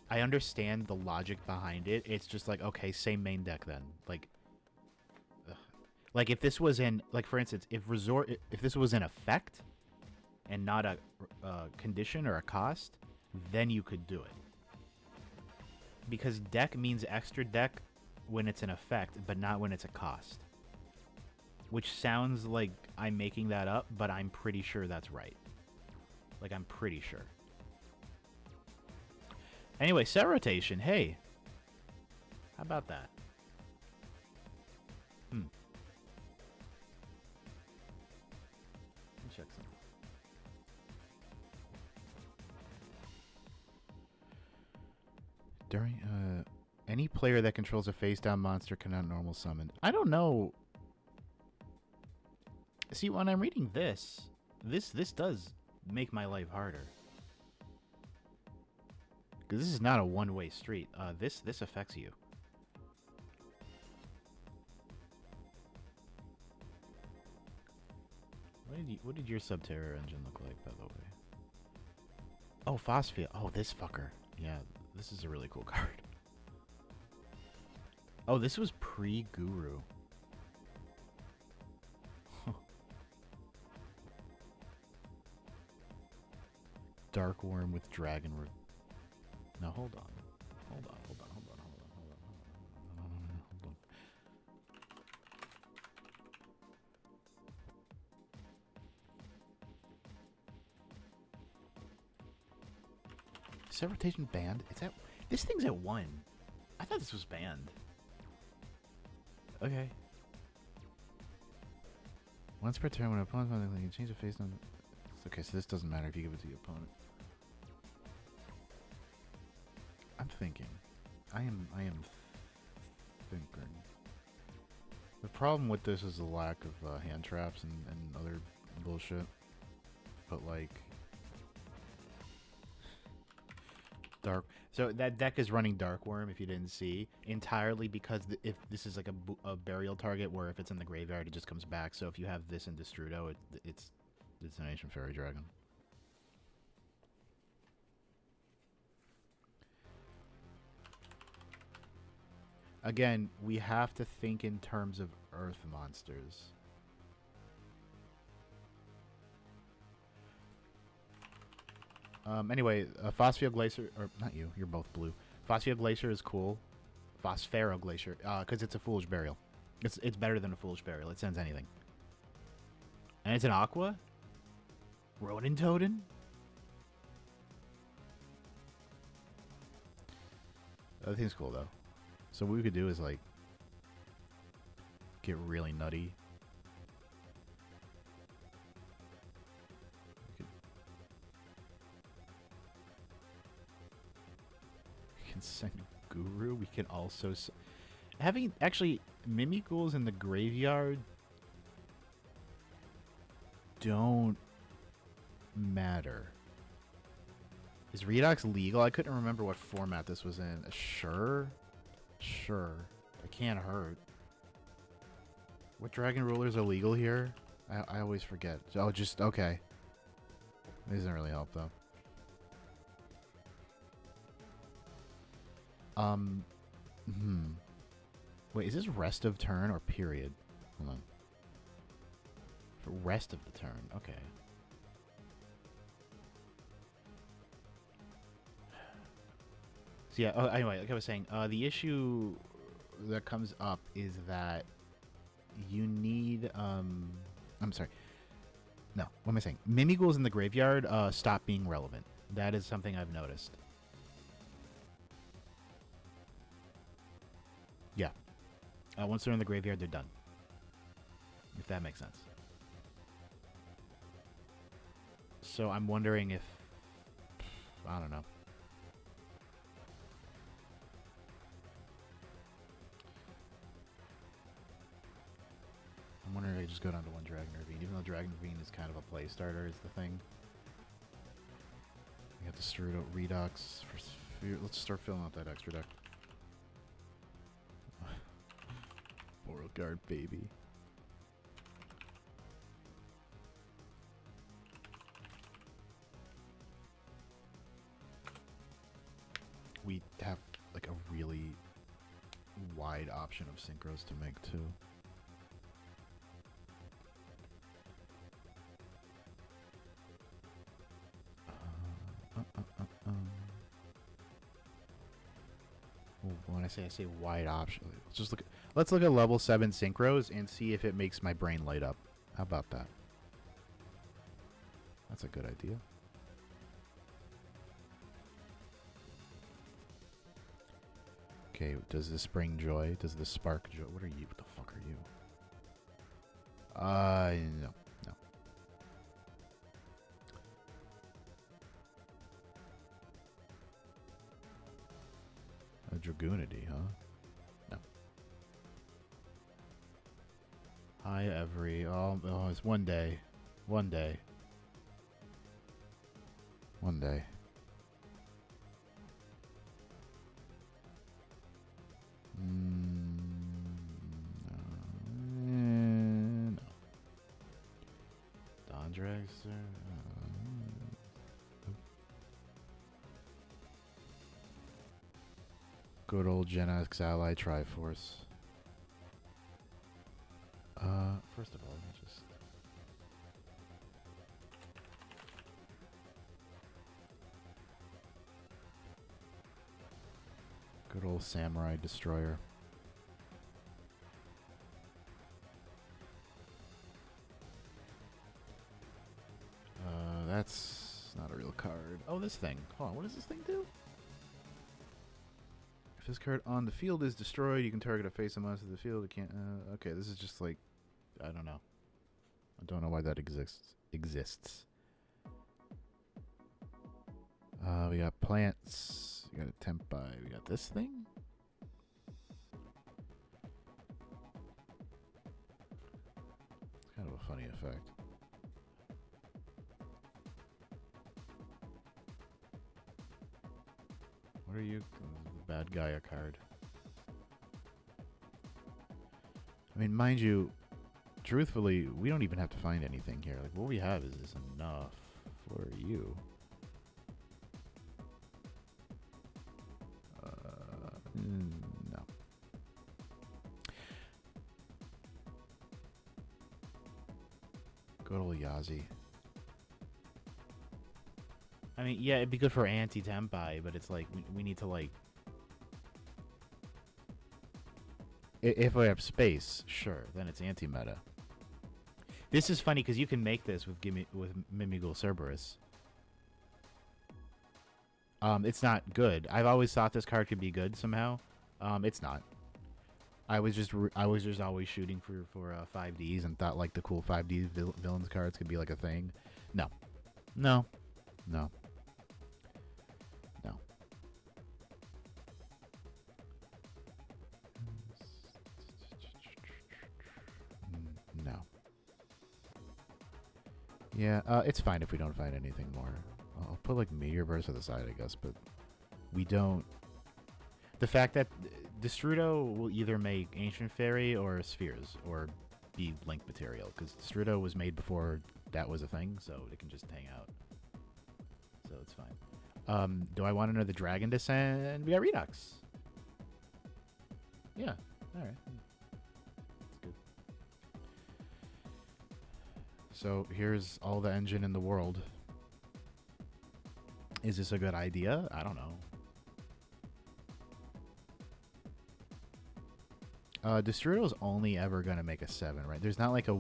I understand the logic behind it. It's just like, okay, say main deck then. Like if this was in, like for instance, if this was an effect and not a condition or a cost, then you could do it. Because deck means extra deck when it's an effect, but not when it's a cost. Which sounds like I'm making that up, but I'm pretty sure that's right. Like, I'm pretty sure. Anyway, set rotation. Hey. How about that? Let me check something. During any player that controls a face-down monster cannot normal summon. I don't know. See, when I'm reading this does make my life harder. Because this is not a one-way street. This affects you. What did your Subterra engine look like, by the way? Oh, Phosphia. Oh, this fucker. Yeah, this is a really cool card. Oh, this was pre-Guru. Dark Worm with Dragon Root. Now hold on. Hold on. Set rotation banned? It's at this thing's at 1. I thought this was banned. Okay. Once per turn, when an opponent's on the you can change the face on. Okay, so this doesn't matter if you give it to the opponent. I'm thinking. I am thinking. The problem with this is the lack of hand traps and other bullshit. But like, dark. So that deck is running Dark Worm, if you didn't see, entirely because if this is like a burial target, where if it's in the graveyard, it just comes back. So if you have this in Destrudo, it's Destination Fairy Dragon. Again, we have to think in terms of Earth monsters. Anyway, Phosphio Glacier, or not you, you're both blue. Phosphio Glacier is cool. Phosphero Glacier, because it's a Foolish Burial. It's better than a Foolish Burial. It sends anything. And it's an Aqua? Rodentodon? That thing's cool, though. So what we could do is, like, get really nutty. We can send Guru. We can also... Having... Actually, Mimighouls in the graveyard don't matter. Is Redox legal? I couldn't remember what format this was in. Sure. Sure. It can't hurt. What Dragon Rulers are legal here? I always forget. Oh, just... Okay. It doesn't really help, though. Wait, is this rest of turn or period? Hold on. For rest of the turn. Okay. So yeah, anyway, like I was saying, the issue that comes up is that you need, I'm sorry. No, what am I saying? Mimighouls in the graveyard stop being relevant. That is something I've noticed. Yeah. Once they're in the graveyard, they're done. If that makes sense. So I'm wondering if... I don't know. I'm wondering if I just go down to one Dragon Ravine. Even though Dragon Ravine is kind of a play starter, is the thing. We got the Strudo Redux. Let's start filling out that extra deck. Beauregard, baby. We have like a really wide option of synchros to make too. When I say wide option, let's look at level 7 synchros and see if it makes my brain light up. How about that? That's a good idea. Okay, does this bring joy? Does this spark joy? What are you? What the fuck are you? No. No. A Dragoonity, huh? No. Hi, Every. Oh, it's one day. One day. One day. No. Dawn Dragster. Good old Gen X Ally Triforce. First of all, let's just... Good old Samurai Destroyer. That's not a real card. Oh, this thing. Hold on, what does this thing do? If this card on the field is destroyed, you can target a face of monster of the field. It can't... okay, this is just like... I don't know. I don't know why that exists. We got plants. We got a tempi. We got this thing. It's kind of a funny effect. What are you? The bad guy a card. I mean, mind you, truthfully, we don't even have to find anything here. Like, what we have is enough for you. No. Good old Yazi. I mean, yeah, it'd be good for anti-tempi, but it's like, we need to, like... If we have space, sure, then it's anti-meta. This is funny, because you can make this with Mimighoul Cerberus. It's not good. I've always thought this card could be good somehow. It's not. I was just always shooting for 5Ds and thought like the cool 5D villains cards could be like a thing. No. No. No. No. No. Yeah, it's fine if we don't find anything more. I'll put like Meteor Burst to the side, I guess, but we don't. The fact that Destrudo will either make Ancient Fairy or Spheres or be Link material, because Destrudo was made before that was a thing, so it can just hang out. So it's fine. Do I want another Dragon Descent? We got Redux. Yeah, alright. That's good. So here's all the engine in the world. Is this a good idea? I don't know. Destrudo's only ever gonna make a 7, right? There's not like a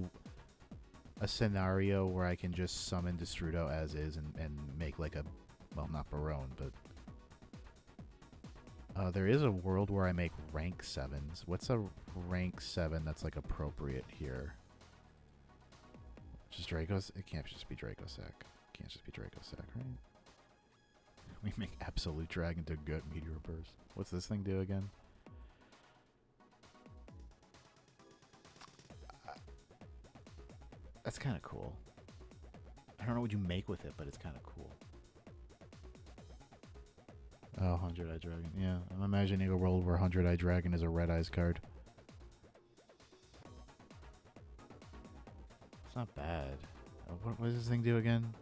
scenario where I can just summon Destrudo as is and make like a, well, not Barone, but there is a world where I make rank 7s. What's a rank 7 that's like appropriate here? Just Dracos? It can't just be Dracossack. It can't just be Dracossack, right? We make Absolute Dragon to good Meteor Burst. What's this thing do again? That's kind of cool. I don't know what you make with it, but it's kind of cool. Oh, 100-Eye Dragon. Yeah, I'm imagining a world where 100-Eye Dragon is a Red Eyes card. It's not bad. What does this thing do again?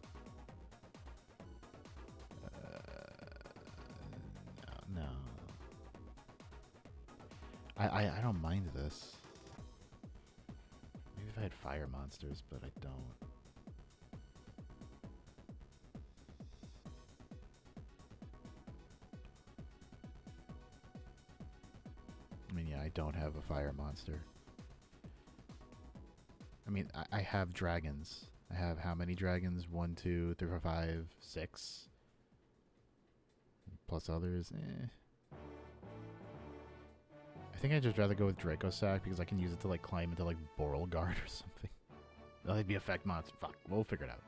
No. I don't mind this. Maybe if I had fire monsters, but I don't. I mean, yeah, I don't have a fire monster. I mean, I have dragons. I have how many dragons? 1, 2, 3, 4, 5, 6. Plus others. I think I'd just rather go with Dracossack because I can use it to like climb into like Beauregard or something. That'd be effect monster. Fuck. We'll figure it out.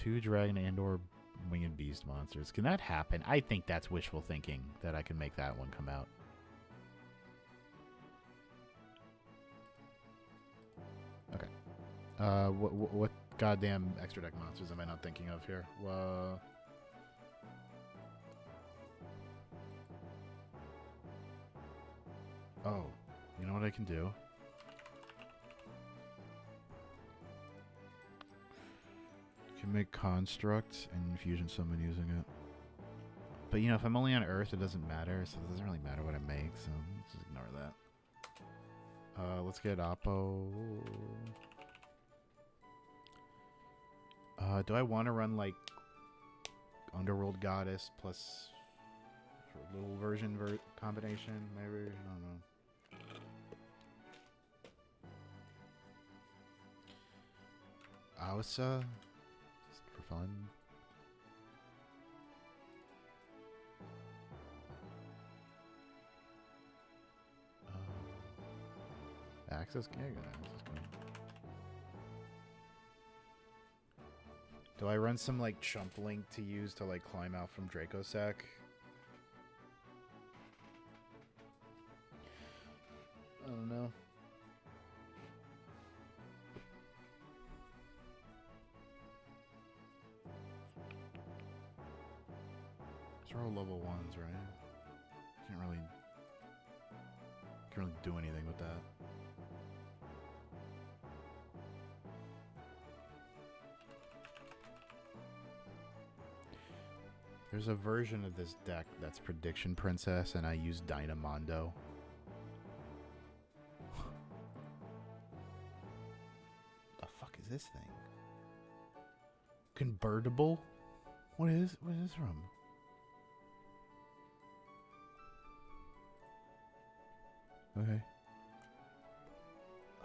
2 dragon and or winged beast monsters. Can that happen? I think that's wishful thinking that I can make that one come out. Okay. What goddamn extra deck monsters am I not thinking of here? Oh, you know what I can do? I can make Construct and Infusion Summon using it. But you know, if I'm only on Earth, it doesn't matter, so it doesn't really matter what I make, so let's just ignore that. Let's get Oppo. Do I want to run like Underworld Goddess plus little version combination? Maybe, I don't know. Ausa, just for fun. Access, yeah, I got access. Do I run some like chump link to use to like climb out from Dracossack? I don't know. These are all level 1s, right? Can't really do anything with that. There's a version of this deck that's Prediction Princess, and I use Dynamondo. The fuck is this thing? Convertible? What is this from? Okay.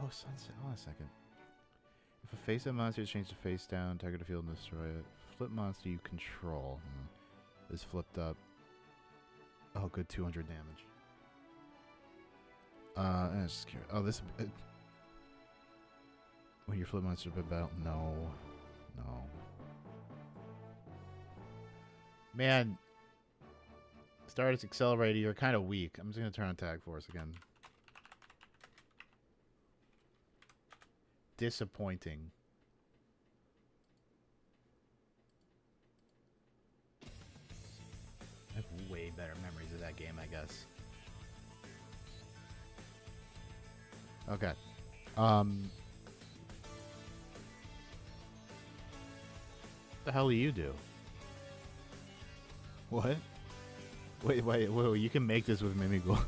Oh, sunset. Hold on a second. If a face-up monster is changed to face down, target the field and destroy it. Flip monster you control is flipped up. Oh, good 200 damage. I'm just curious. Oh, this. When your flip monster bit battle, no. Man, Stardust Accelerator, you're kind of weak. I'm just gonna turn on Tag Force again. Disappointing. I have way better memories of that game, I guess. Okay. What the hell do you do? What? Wait, you can make this with Mimighoul.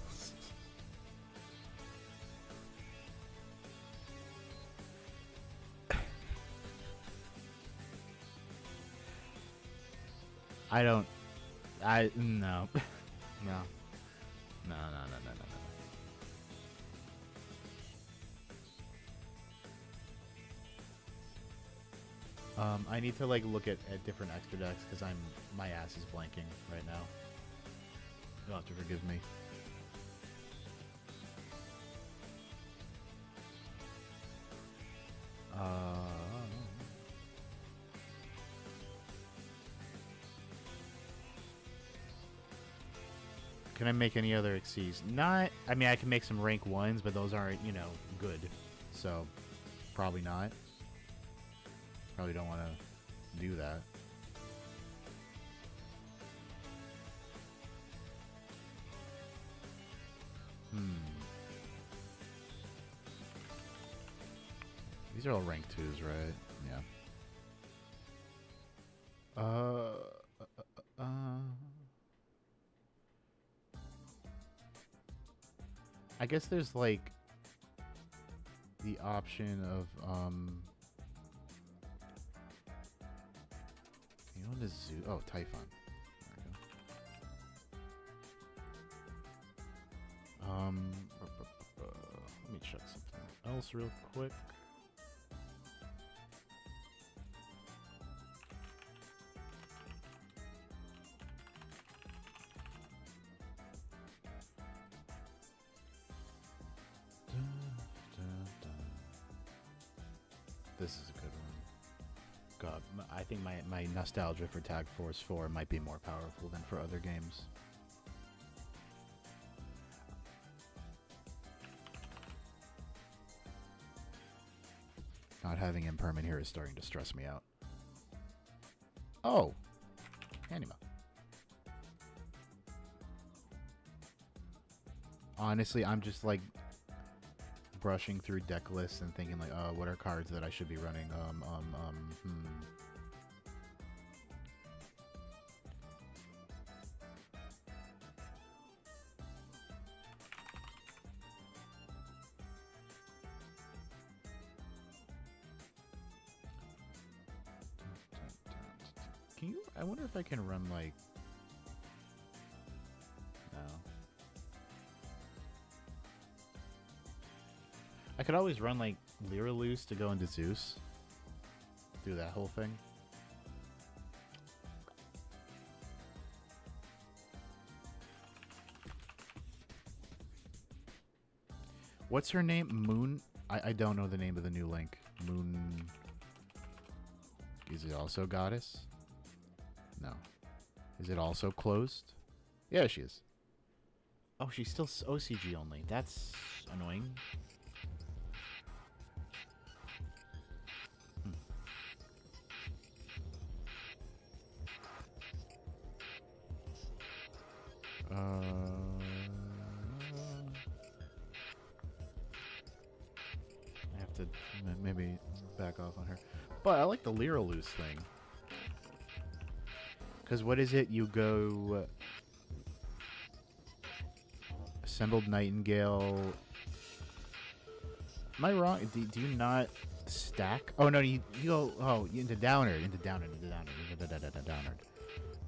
No. No. I need to like look at different extra decks because my ass is blanking right now. You'll have to forgive me. Can I make any other XCs? Not. I mean, I can make some rank 1s, but those aren't, good. So, probably not. Probably don't want to do that. These are all rank 2s, right? Yeah. I guess there's like the option of you know, the zoo. Oh, Typhon. There we go. Let me check something else real quick. This is a good one. God, I think my nostalgia for Tag Force 4 might be more powerful than for other games. Not having Imperman here is starting to stress me out. Oh! Anima. Honestly, I'm just like brushing through deck lists and thinking like, what are cards that I should be running? Can you? I wonder if I can run like. No. I could always run like Lyraloose to go into Zeus. Do that whole thing. What's her name? Moon? I don't know the name of the new Link. Moon. Is it also goddess? No. Is it also closed? Yeah, she is. Oh, she's still OCG only. That's annoying. I have to maybe back off on her. But I like the Lyra-Loose thing. Because what is it? You go... Assembled Nightingale... Am I wrong? Do you not stack? Oh, no, you go... Oh, into Downard. Into Downard. That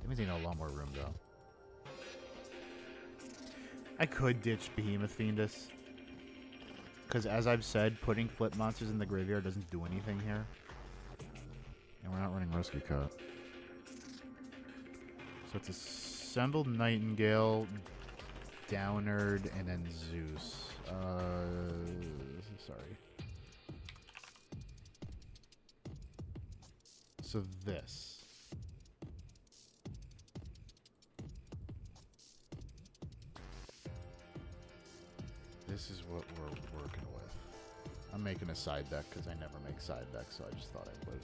means you need a lot more room, though. I could ditch Behemoth Fiendus. Because as I've said, putting flip monsters in the graveyard doesn't do anything here. And we're not running Rescue Cut. So it's Assembled Nightingale, Downard, and then Zeus. Sorry. So this. This is what we're working with. I'm making a side deck because I never make side decks, so I just thought I would.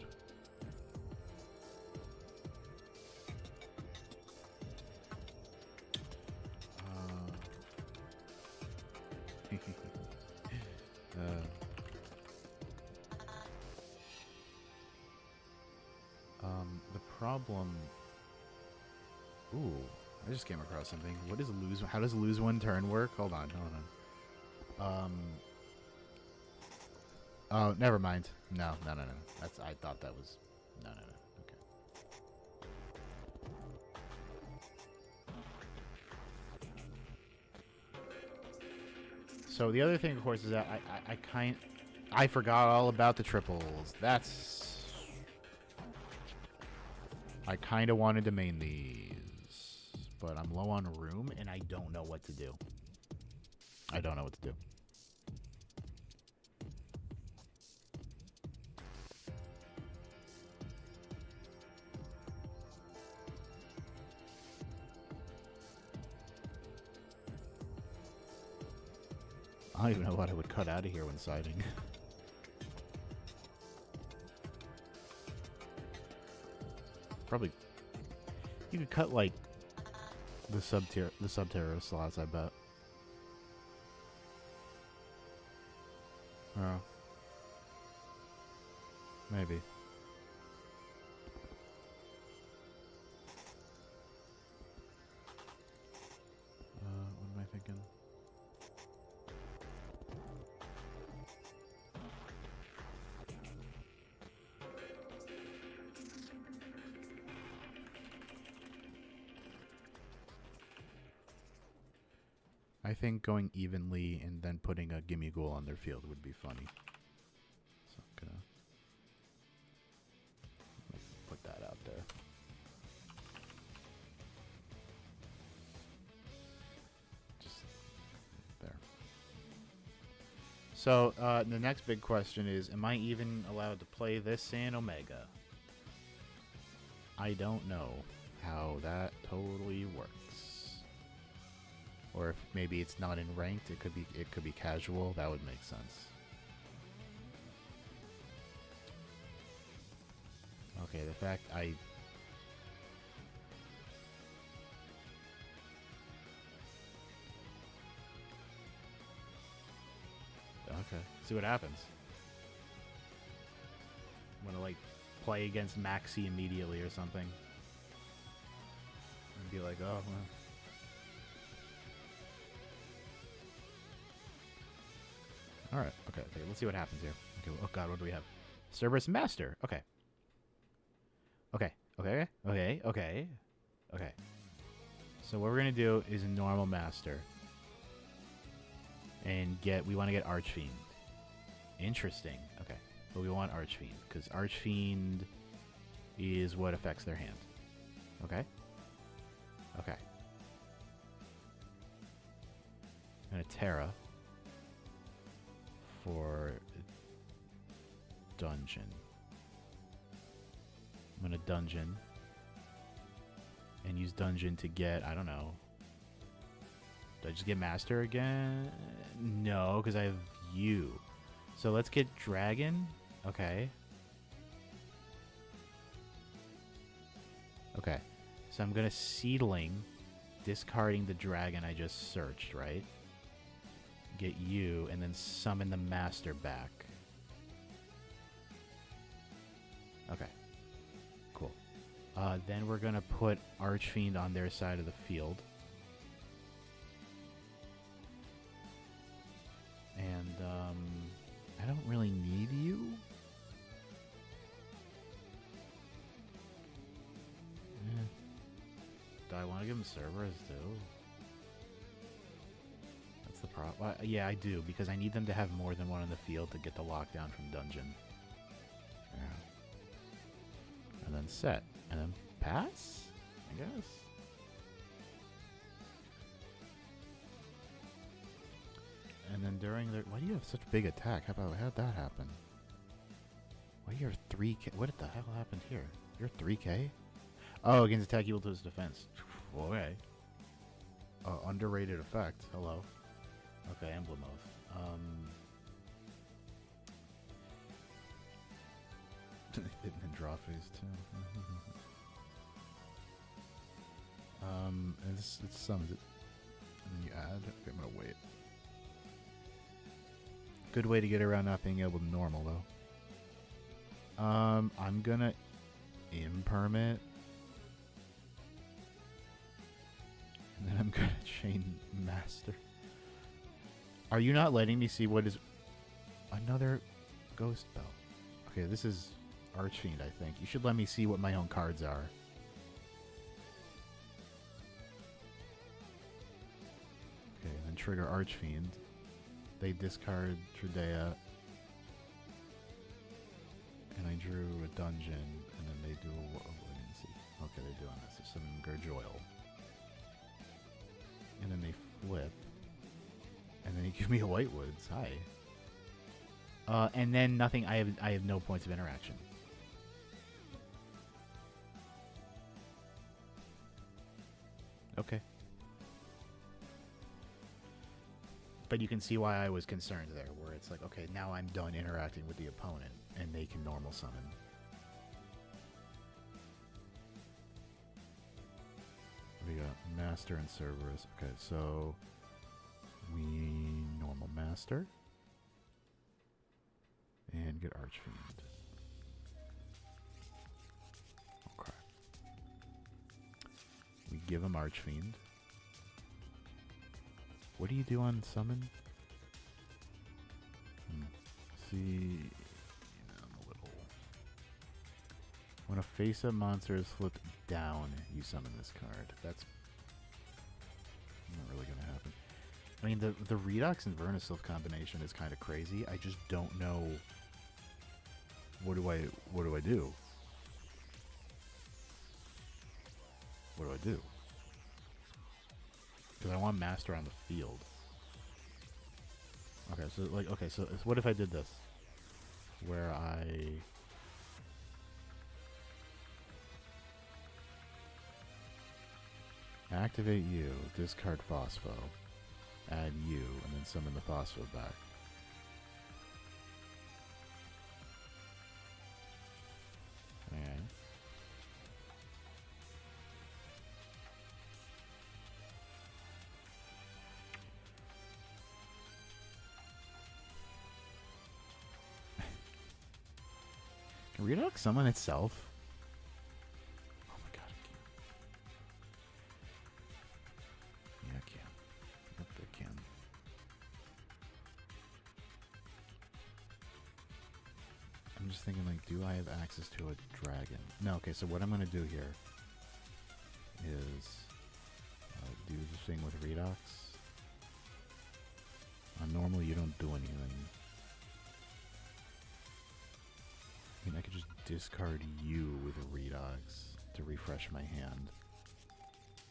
The problem... Ooh, I just came across something. What is lose? How does lose one turn work? Hold on. Oh, never mind. No. That's. I thought that was. No. Okay. So the other thing, of course, is that I forgot all about the triples. That's. I kind of wanted to main these, but I'm low on room and I don't know what to do. I don't know what to do. I don't even know what I would cut out of here when siding. Probably, you could cut like the Subterra slots, I bet. Oh, maybe. What am I thinking? I think going evenly and then putting a Mimighoul on their field would be funny. So I'm gonna put that out there. Just there. So the next big question is, am I even allowed to play this in Omega? I don't know how that totally works. Or if maybe it's not in ranked, it could be casual. That would make sense. Okay, the fact I... Okay, see what happens. I'm gonna like play against Maxi immediately or something. And be like, oh, well. Alright, okay, let's see what happens here. Okay, oh god, what do we have? Cerberus Master. Okay. Okay. So what we're gonna do is a normal Master. And we want to get Archfiend. Interesting. Okay. But we want Archfiend, because Archfiend is what affects their hand. Okay? Okay. And a Terra for dungeon. I'm gonna dungeon. And use dungeon to get, I don't know. Do I just get master again? No, because I have you. So let's get dragon. Okay. Okay. So I'm gonna seedling, discarding the dragon I just searched, right? Get you, and then summon the master back. Okay. Cool. Then we're gonna put Archfiend on their side of the field. And, I don't really need you. Do I want to give them Cerberus too? That's the problem. Yeah, I do, because I need them to have more than one in the field to get the lockdown from dungeon. Yeah. And then set. And then pass? I guess. And then during the... Why do you have such big attack? How'd that happen? Why you're 3k? What the hell happened here? You're 3k? Oh, against attack equal to his defense. Okay. Underrated effect. Hello. Okay, Emblem Oath. And then draw phase too. And it summons it. And then you add. Okay, I'm gonna wait. Good way to get around not being able to normal though. I'm gonna impermit. And then I'm gonna chain master. Are you not letting me see what is another ghost bell? Okay, this is Archfiend, I think. You should let me see what my own cards are. Okay, then trigger Archfiend. They discard Tridea. And I drew a dungeon, and then they do a... Oh, I didn't see. Okay, they're doing this. There's some Gargoyle. And then they flip. And then you give me a Whitewoods. Hi. And then nothing. I have no points of interaction. Okay. But you can see why I was concerned there, where it's like, okay, now I'm done interacting with the opponent, and they can normal summon. We got Master and Cerberus. Okay, so we normal Master and get Archfiend. Okay. We give him Archfiend. What do you do on summon? See, I'm a little. When a face-up monster is flipped down, you summon this card. That's not really gonna happen. I mean, the Redox and Vernisylph combination is kind of crazy. I just don't know. What do I do? What do I do? Because I want Master on the field. Okay, so what if I did this? Where I... activate you, discard Phospho, add you, and then summon the Phospho back. Okay. Can Redox summon itself? Oh my god, I can. Yeah, I can. Yep, I can. I'm just thinking, like, do I have access to a dragon? No, okay, so what I'm going to do here is do the thing with Redox. Normally you don't do anything. I mean, I could just discard you with a Redox to refresh my hand.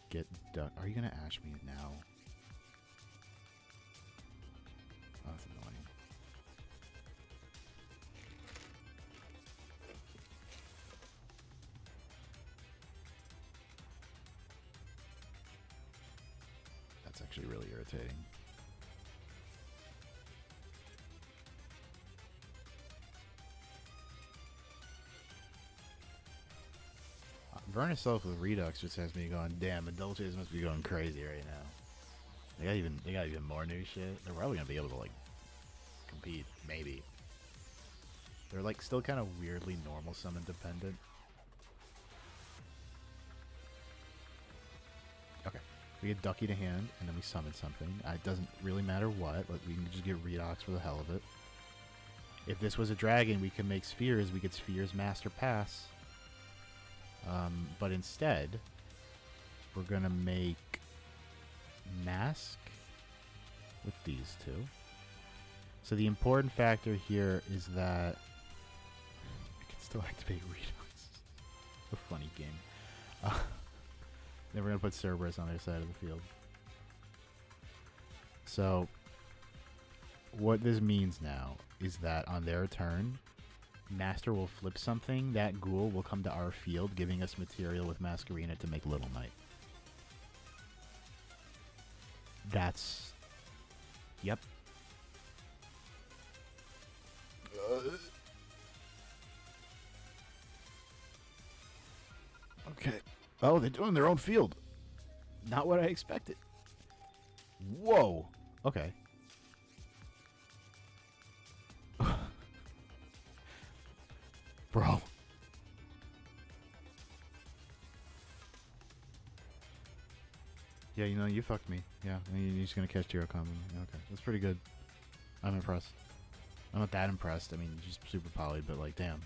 Get done. Are you going to Ash me now? Oh, that's annoying. actually really irritating. Verniself with Redux just has me going, damn, Adultes must be going crazy right now. They got even more new shit. They're probably gonna be able to like compete, maybe. They're like still kind of weirdly normal summon dependent. Okay, we get Ducky to hand, and then we summon something. It doesn't really matter what. We can just get Redox for the hell of it. If this was a dragon, we could make Spheres. We get Spheres Master Pass. But instead, we're gonna make Mask with these two. So the important factor here is that I can still activate Redux. A funny game. Then we're gonna put Cerberus on their side of the field. So what this means now is that on their turn, Master will flip something. That ghoul will come to our field, giving us material with Masquerena to make Little Knight. That's... Yep. Okay. Oh, they're doing their own field. Not what I expected. Whoa. Okay. Bro. Yeah, you know, you fucked me. Yeah, I mean, you're just gonna catch Tiro combo. Okay, that's pretty good. I'm impressed. I'm not that impressed. I mean, just super poly, but like, damn.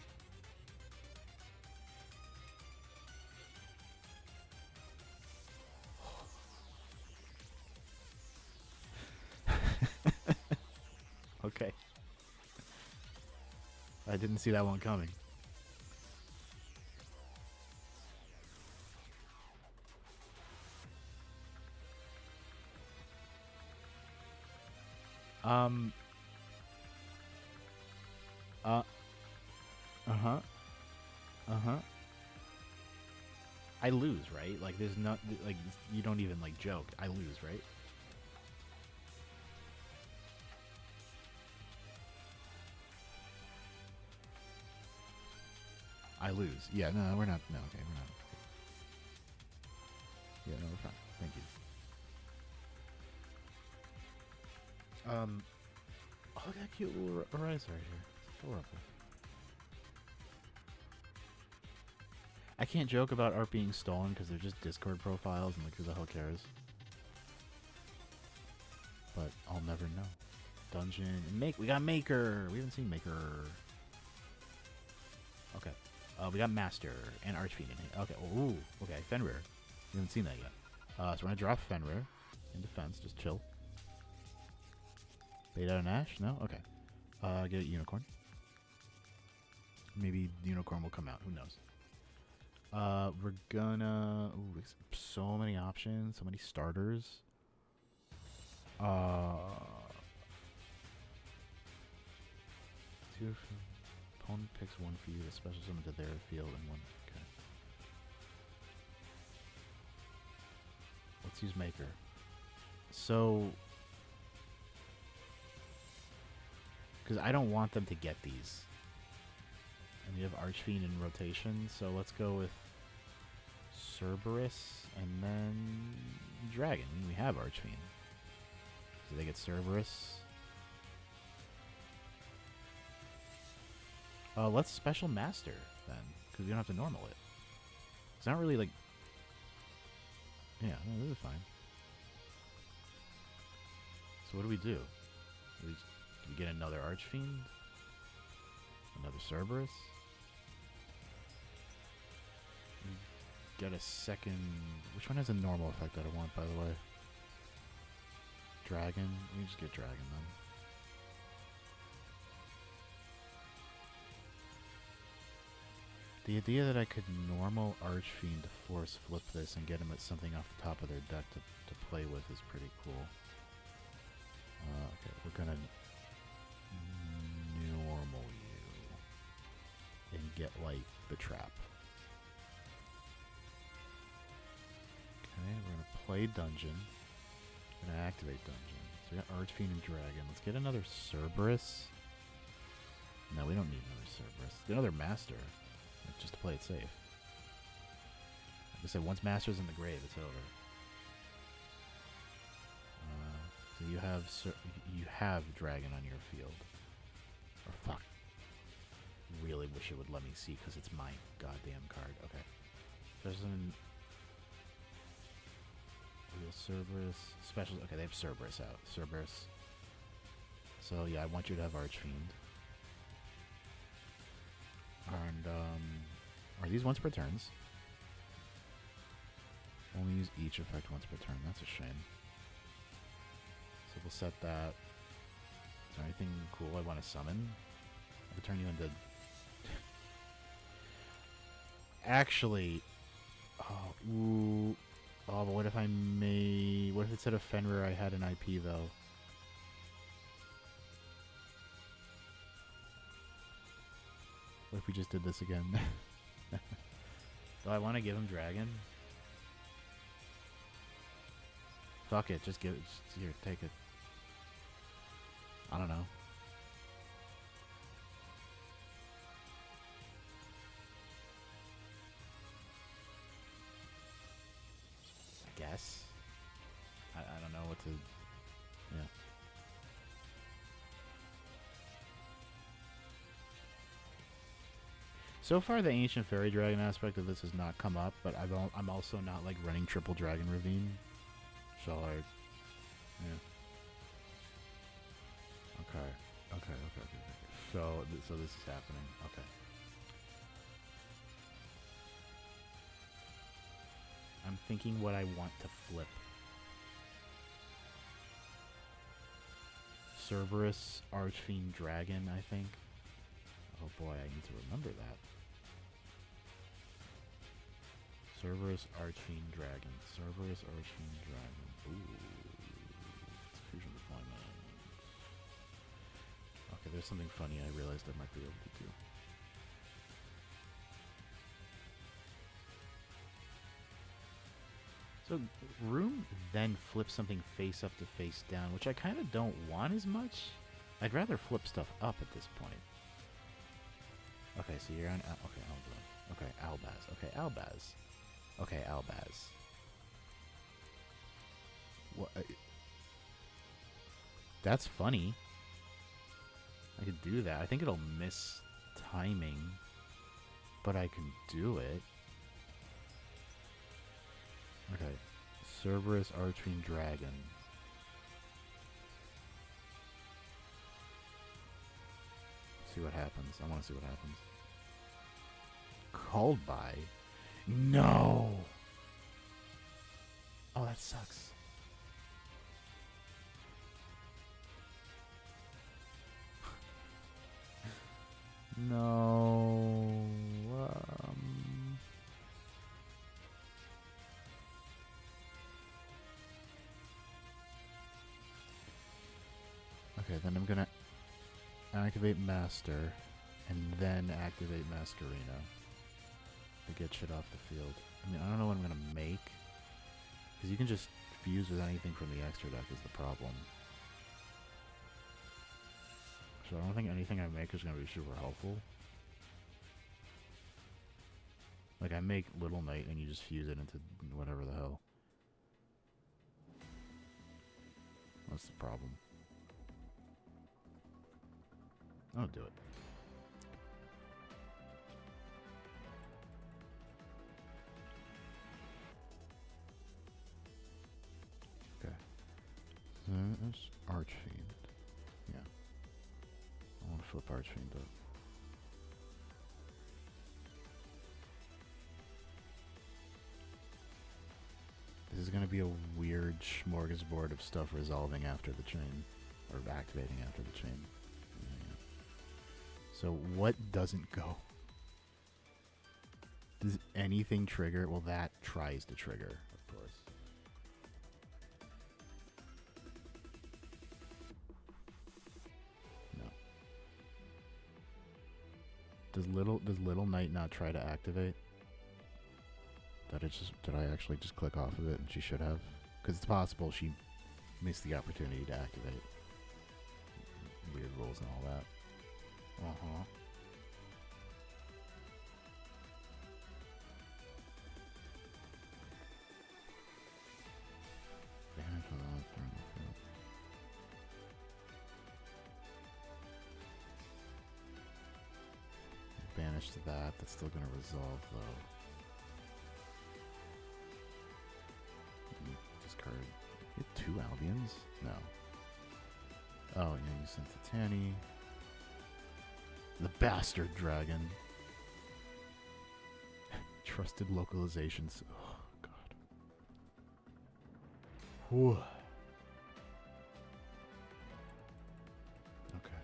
Okay. I didn't see that one coming. I lose, right? Like, there's not, like, you don't even, like, joke. I lose, right? I lose. Yeah, no, we're not. No, okay, we're not. Yeah, no, we're fine. Thank you. Oh, look at that cute little Arise right here. It's adorable. I can't joke about art being stolen because they're just Discord profiles and like who the hell cares. But I'll never know. Dungeon and we got Maker. We haven't seen Maker. Okay. We got Master and Archfiend in here. Okay. Ooh. Okay. Fenrir. We haven't seen that yet. So we're gonna drop Fenrir in defense. Just chill. Bait out an Ash? No? Okay. Get a Unicorn. Maybe the Unicorn will come out. Who knows? We're gonna... Ooh, so many options. So many starters. Two... Opponent picks one for you. A special summon to their field and one... Okay. Let's use Maker. So... Because I don't want them to get these. And we have Archfiend in rotation, so let's go with Cerberus and then Dragon. We have Archfiend. So they get Cerberus. Let's Special Master then, because we don't have to normal it. It's not really like... Yeah, no, this is fine. So what do? Do we get another Archfiend? Another Cerberus? Get a second... Which one has a normal effect that I want, by the way? Dragon? We just get Dragon, then. The idea that I could normal Archfiend to force flip this and get him at something off the top of their deck to play with is pretty cool. Okay, we're gonna normal you and get, like, the trap. Okay, we're gonna play Dungeon. Gonna activate dungeon. So we got Archfiend and Dragon. Let's get another Cerberus. No, we don't need another Cerberus. Get another Master. Just to play it safe. Like I said, once Master's in the grave, it's over. So you have Dragon on your field. Or fuck. Really wish it would let me see because it's my goddamn card. Okay. There's an real Cerberus. Special. Okay, they have Cerberus out. Cerberus. So yeah, I want you to have Archfiend. And are these once per turns? Only use each effect once per turn. That's a shame. So we'll set that. Is there anything cool I want to summon? I could turn you into... Actually... Oh, ooh. Oh, but what if I made... What if instead of Fenrir I had an IP, though? What if we just did this again? Do I want to give him Dragon? Fuck it, just give it. Just, here, take it. I don't know. I guess. I don't know what to... Yeah. So far, the Ancient Fairy Dragon aspect of this has not come up, but I'm also not, like, running triple Dragon Ravine. So, like, yeah. Okay. So this is happening. Okay. I'm thinking what I want to flip. Cerberus, Archfiend, Dragon, I think. Oh boy, I need to remember that. Cerberus, Archfiend, Dragon. Cerberus, Archfiend, Dragon. Ooh. Execution deployment. Okay, there's something funny I realized I might be able to do. So, Room then flips something face up to face down, which I kind of don't want as much. I'd rather flip stuff up at this point. Okay, so you're on... Okay, hold on. Okay, Albaz. Okay, Albaz. Okay, Albaz. What? That's funny. I could do that. I think it'll miss timing, but I can do it. Okay. Cerberus, Archfiend, Dragon. See what happens. I want to see what happens. Called by? No! Oh, that sucks. No. Okay, then I'm gonna activate Master and then activate Masquerena to get shit off the field. I mean, I don't know what I'm gonna make, because you can just fuse with anything from the extra deck is the problem. So I don't think anything I make is gonna be super helpful. Like, I make Little Knight and you just fuse it into whatever the hell. That's the problem. I'll do it. Okay. There's Archfiend. Yeah. I want to flip Archfiend up. This is going to be a weird smorgasbord of stuff resolving after the chain. Or activating after the chain. So what doesn't go? Does anything trigger? Well, that tries to trigger, of course. No. Does Little Knight not try to activate? Did I actually just click off of it and she should have? Because it's possible she Missed the opportunity to activate weird rules and all that. Banish to that. That's still going to resolve, though. Discard. You have 2 Albions? No. Oh, yeah, you sent to Tanny. The bastard dragon. Trusted localizations. Oh, God. Whew. Okay.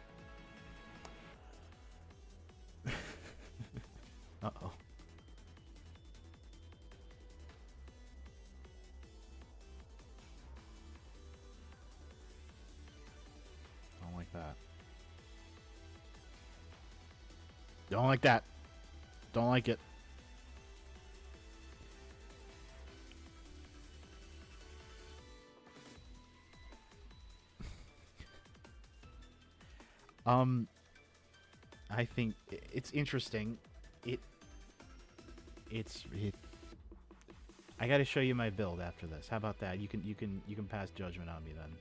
Uh-oh. Don't like that. Don't like that. Don't like it. I think it's interesting. I got to show you my build after this. How about that? You can pass judgment on me then.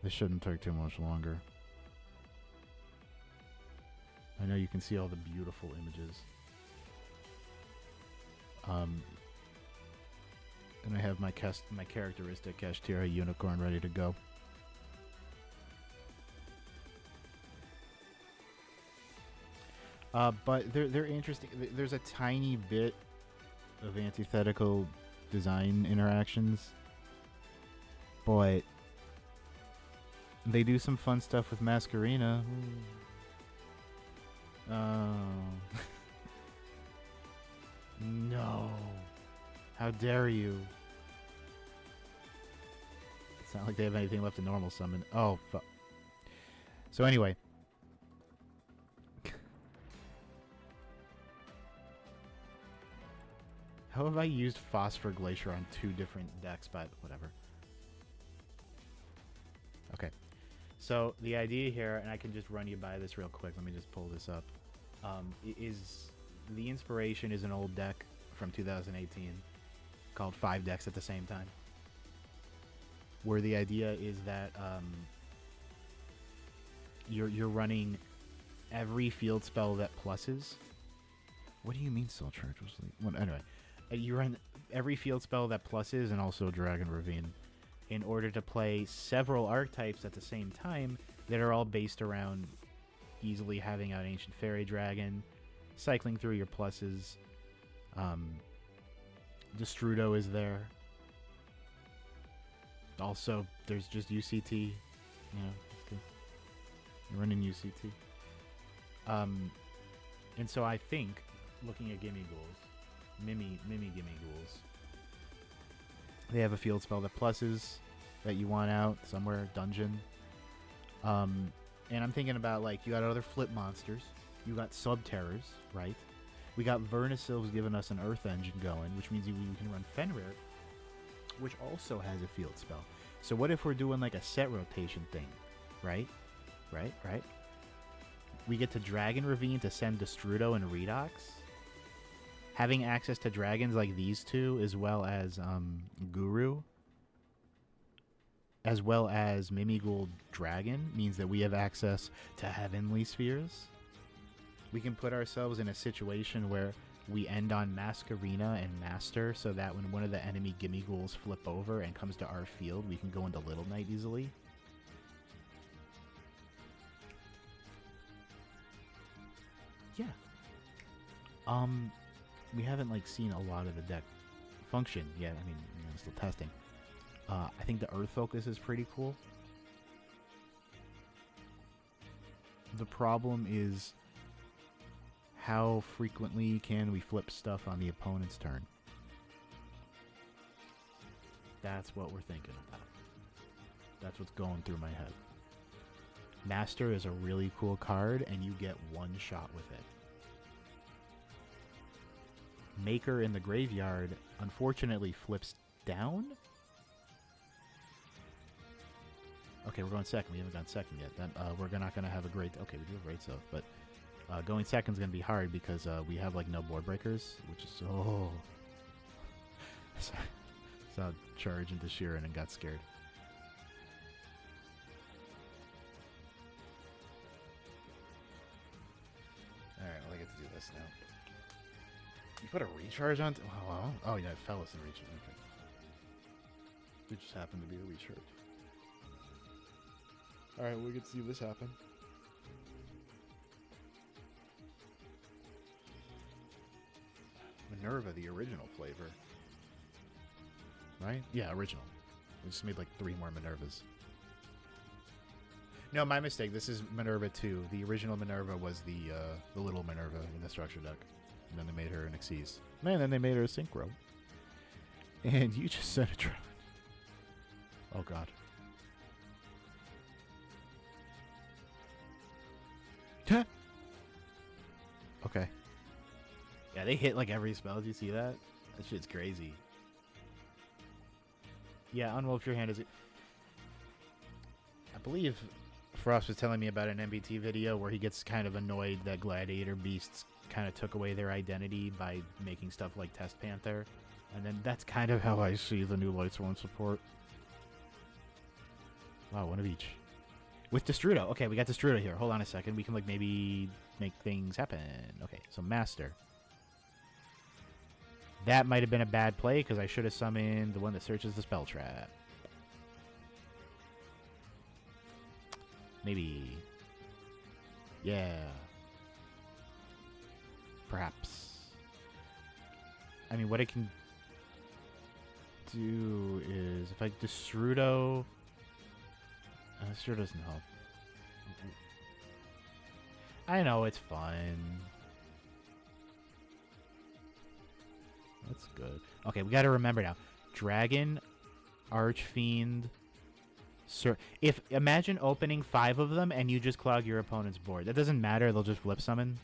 This shouldn't take too much longer. I know you can see all the beautiful images. And I have my characteristic Kashtira unicorn ready to go. But they're interesting. There's a tiny bit of antithetical design interactions, but they do some fun stuff with Masquerena. Oh. No. How dare you? It's not like they have anything left to normal summon. Oh, fuck. So anyway. How have I used Phosphor Glacier on 2 different decks, but whatever. Okay. So the idea here, and I can just run you by this real quick. Let me just pull this up. Is the inspiration is an old deck from 2018 called 5 Decks at the Same Time, where the idea is that you're running every field spell that pluses. What do you mean Soul Charge was well, anyway, you run every field spell that pluses and also Dragon Ravine in order to play several archetypes at the same time that are all based around easily having out Ancient Fairy Dragon, cycling through your pluses. Destrudo is there. Also, there's just UCT. You know, you're running UCT. And so I think, looking at Mimighouls, Mimighouls, they have a field spell that pluses that you want out somewhere, dungeon. And I'm thinking about, like, you got other flip monsters. You got Subterrors, right? We got Vernisyl's giving us an Earth Engine going, which means you can run Fenrir, which also has a field spell. So what if we're doing, like, a set rotation thing, right? Right? We get to Dragon Ravine to send Destrudo and Redox. Having access to dragons like these two, as well as Guru, as well as Mimighoul Dragon, means that we have access to Heavenly Spheres. We can put ourselves in a situation where we end on Masquerena and Master, so that when one of the enemy Gimmighouls flip over and comes to our field, we can go into Little Knight easily. Yeah. We haven't, like, seen a lot of the deck function yet. I mean, I'm still testing. I think the Earth Focus is pretty cool. The problem is, how frequently can we flip stuff on the opponent's turn? That's what we're thinking about. That's what's going through my head. Master is a really cool card, and you get one shot with it. Maker in the graveyard, unfortunately, flips down. Okay, we're going second. We haven't gone second yet. Then we're not going to have a great... Okay, we do have great stuff, but going second is going to be hard because we have, like, no board breakers, which is so... So I charged into Sheeran and got scared. Alright, well, I get to do this now. You put a recharge on... Oh, yeah, it fell as a recharge. Okay. It just happened to be a recharge. Alright, we get to see this happen. Minerva, the original flavor. Right? Yeah, original. We just made like 3 more Minervas. No, my mistake. This is Minerva 2. The original Minerva was the little Minerva in the structure deck. And then they made her an Xyz. Man, then they made her a Synchro. And you just sent a drone. Oh, God. Okay. Yeah, they hit like every spell. Did you see that? That shit's crazy. Yeah, unwolf your hand is... I believe Frost was telling me about an MBT video where he gets kind of annoyed that Gladiator Beasts kind of took away their identity by making stuff like Test Panther. And then that's kind of how I see the new Lightsworn support. Wow, one of each. With Destrudo. Okay, we got Destrudo here. Hold on a second. We can like maybe make things happen. Okay, so Master. That might have been a bad play because I should have summoned the one that searches the spell trap. Maybe. Yeah. Perhaps. I mean, what I can do is if I Destrudo... Sure doesn't help. I know, it's fun. That's good. Okay, we gotta remember now. Dragon, Archfiend, if imagine opening 5 of them and you just clog your opponent's board. That doesn't matter, they'll just flip summon.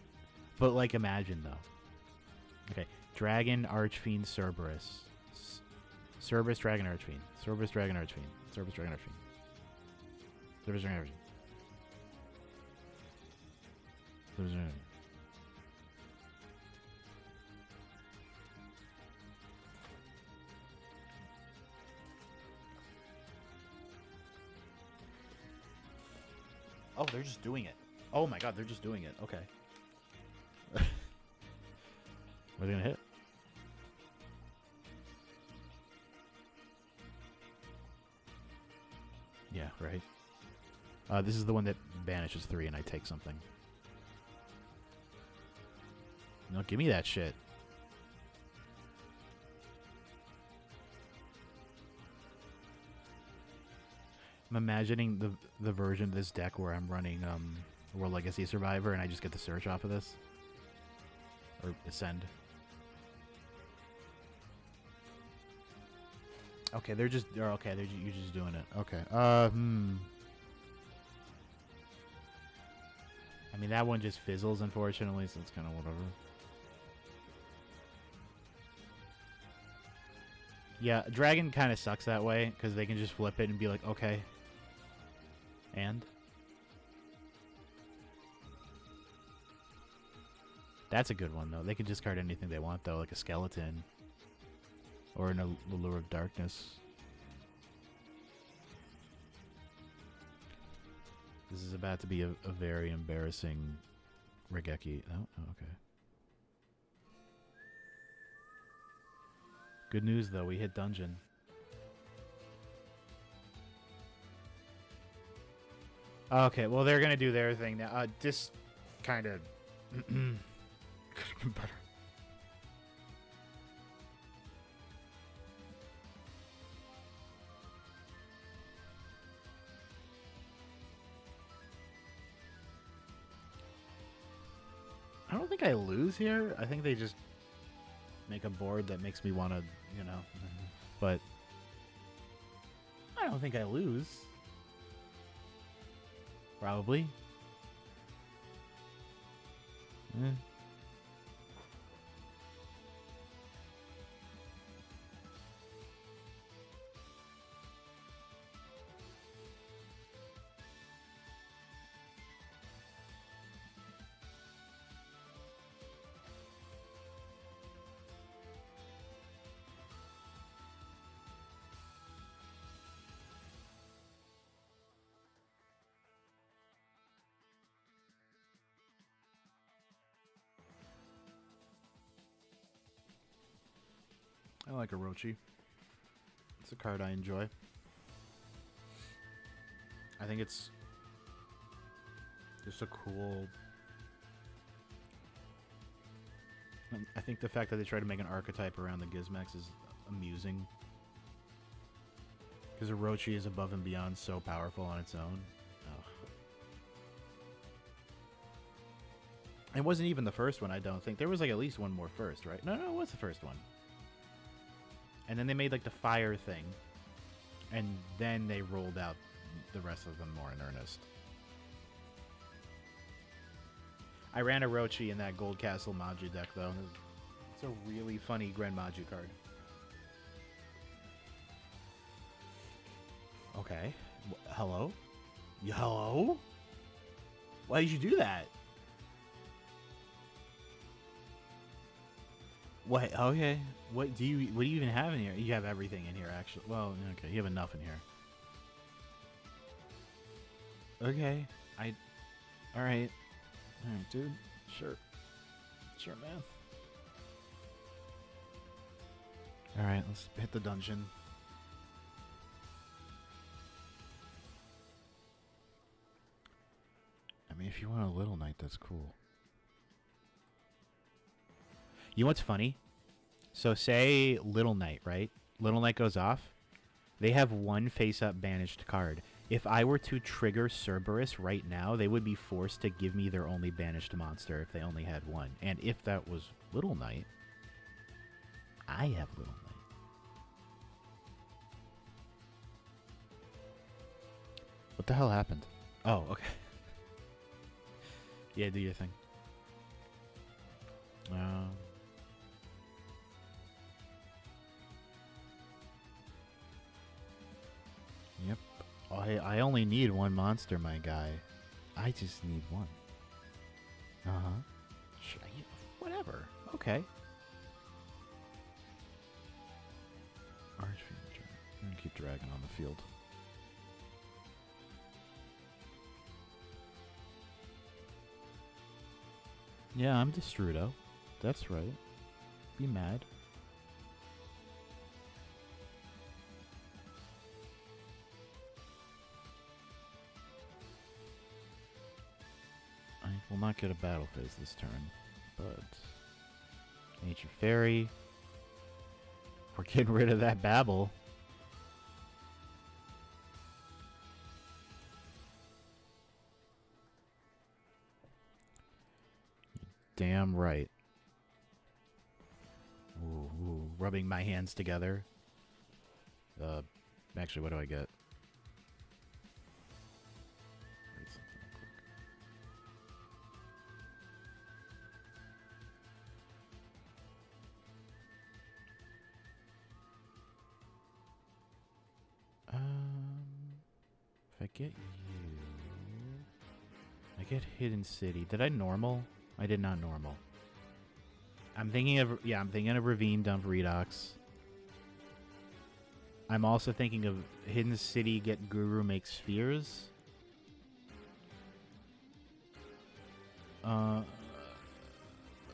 But like imagine though. Okay. Dragon, Archfiend, Cerberus. Cerberus, Dragon, Archfiend. Cerberus, Dragon, Archfiend. Cerberus, Dragon, Archfiend. Cerberus, Dragon, Archfiend. Cerberus, Dragon, Archfiend. Oh, they're just doing it. Oh my god, they're just doing it. Okay. What are they gonna hit? Yeah, right. This is the one that banishes 3 and I take something. No, give me that shit. I'm imagining the version of this deck where I'm running World Legacy Survivor and I just get the search off of this. Or Ascend. Okay, you're just doing it. Okay. I mean, that one just fizzles, unfortunately, so it's kind of whatever. Yeah, Dragon kind of sucks that way, because they can just flip it and be like, okay. And? That's a good one, though. They can discard anything they want, though, like a skeleton. Or an Allure of Darkness. This is about to be a very embarrassing Regeki. Oh, okay. Good news, though. We hit dungeon. Okay, well, they're going to do their thing now. This kind of... could have been better. I don't think I lose here. I think they just make a board that makes me want to, you know. But I don't think I lose. Probably. Eh. like Orochi. It's a card I enjoy. I think it's just a cool... I think the fact that they try to make an archetype around the Gizmex is amusing. Because Orochi is above and beyond so powerful on its own. Oh. It wasn't even the first one, I don't think. There was like at least one more first, right? No, it was the first one. And then they made like the fire thing. And then they rolled out the rest of them more in earnest. I ran Orochi in that Gold Castle Maju deck, though. It's a really funny Gren Maju card. Okay. Hello? Hello? Why did you do that? What? Okay. What do you even have in here? You have everything in here, actually. Well, okay. You have enough in here. Okay. All right. Alright, dude. Sure. Sure, man. Alright, let's hit the dungeon. I mean, if you want a Little Knight, that's cool. You know what's funny? So say Little Knight, right? Little Knight goes off. They have one face-up banished card. If I were to trigger Cerberus right now, they would be forced to give me their only banished monster if they only had one. And if that was Little Knight, I have Little Knight. What the hell happened? Oh, okay. Yeah, do your thing. Yep. I only need one monster, my guy. I just need one. Uh-huh. Whatever. Okay. Archfiend. I'm gonna keep Dragon on the field. Yeah, I'm Destrudo. That's right. Be mad. I will not get a battle phase this turn, but Ancient Fairy. We're getting rid of that Babel. Damn right. Ooh, rubbing my hands together. Actually, what do I get? Read something real quick. If I get you, I get Hidden City. Did I normal? I did not normal. I'm thinking of Ravine Dump Redox. I'm also thinking of Hidden City, get Guru, make Spheres. But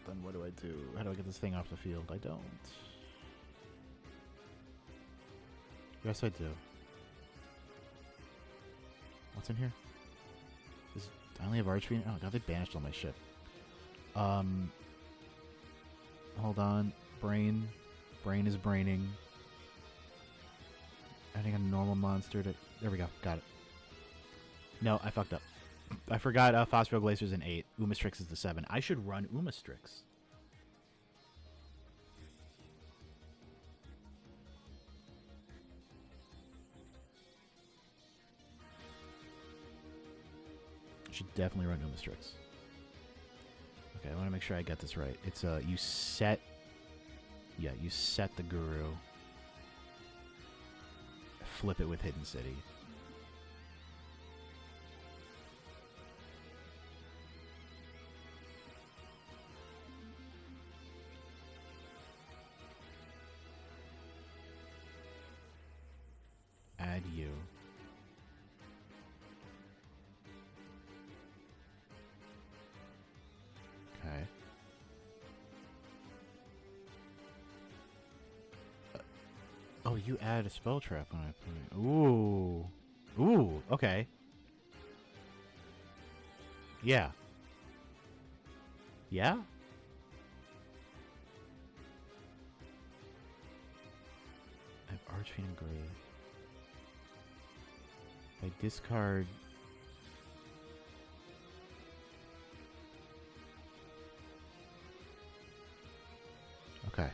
then what do I do? How do I get this thing off the field? I don't. Yes, I do. What's in here? I only have Archfiend. Oh god, they banished all my shit. Hold on. Brain is braining. Adding a normal monster to... There we go. Got it. No, I fucked up. I forgot Phosphor Glacier's an 8. Umastrix is the 7. I should run Umastrix. I should definitely run Umastrix. Okay, I want to make sure I get this right. It's you set... Yeah, you set the Guru. Flip it with Hidden City. Add you. Okay. you add a spell trap when I put it. Ooh. Ooh, okay. Yeah. Yeah? I have Archfiend Engrave. I discard... Okay.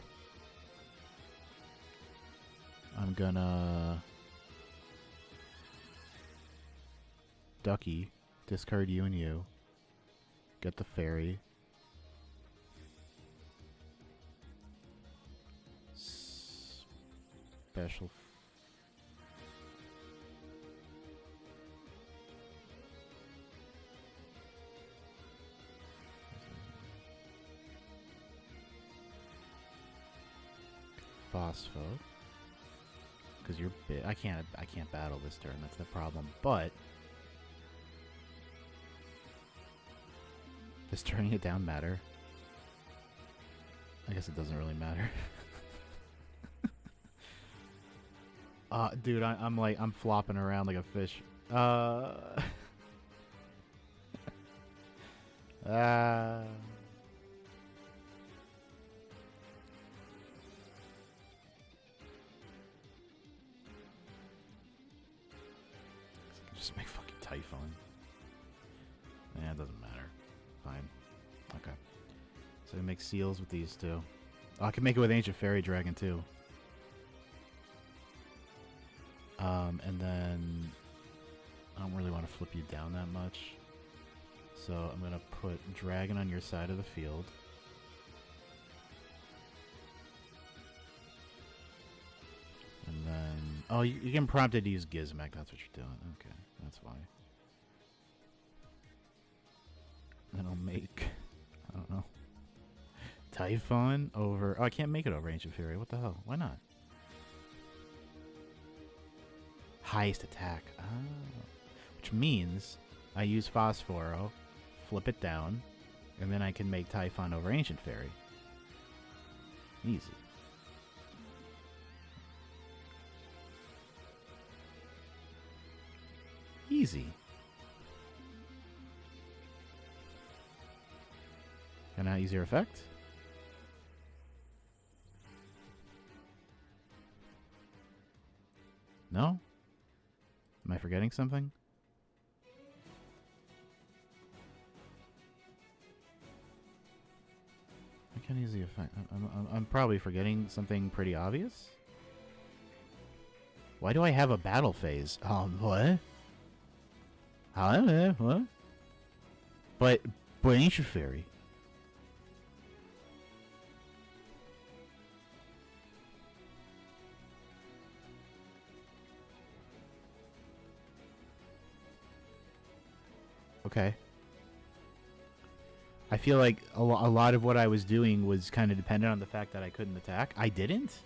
I'm gonna... Ducky. Discard you and you. Get the fairy. Special... Phospho. Because you're big. I can't battle this turn. That's the problem. But does turning it down matter? I guess it doesn't really matter. Dude, I'm flopping around like a fish. Just make fucking Typhon. Yeah, it doesn't matter. Fine. Okay. So we make seals with these two. Oh, I can make it with Ancient Fairy Dragon too. And then I don't really want to flip you down that much. So I'm gonna put Dragon on your side of the field. And then... Oh, you can prompt it to use Gizmek. That's what you're doing. Okay, that's why. Then I'll make... I don't know. Typhon over... Oh, I can't make it over Ancient Fury. What the hell? Why not? Highest attack. Oh. Which means I use Phosphoro, flip it down, and then I can make Typhon over Ancient Fairy. Easy. Easy. Can I use your effect? No? Am I forgetting something? I can't use the effect. I'm probably forgetting something pretty obvious. Why do I have a battle phase? What? What? But Ancient Fairy. Okay. I feel like a lot of what I was doing was kind of dependent on the fact that I couldn't attack. I didn't?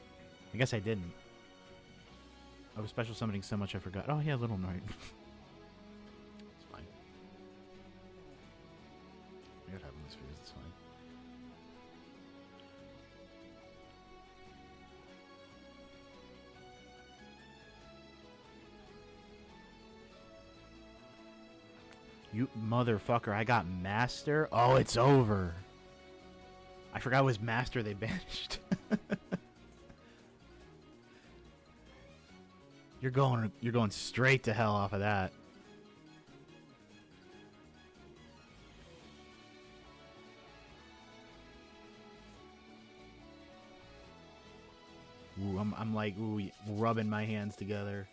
I guess I didn't. I was special summoning so much I forgot. Oh yeah, Little Knight. It's fine. I got having this fears, it's fine. You motherfucker, I got Master? Oh, it's over. I forgot it was Master they banished. You're going straight to hell off of that. Ooh, I'm like rubbing my hands together.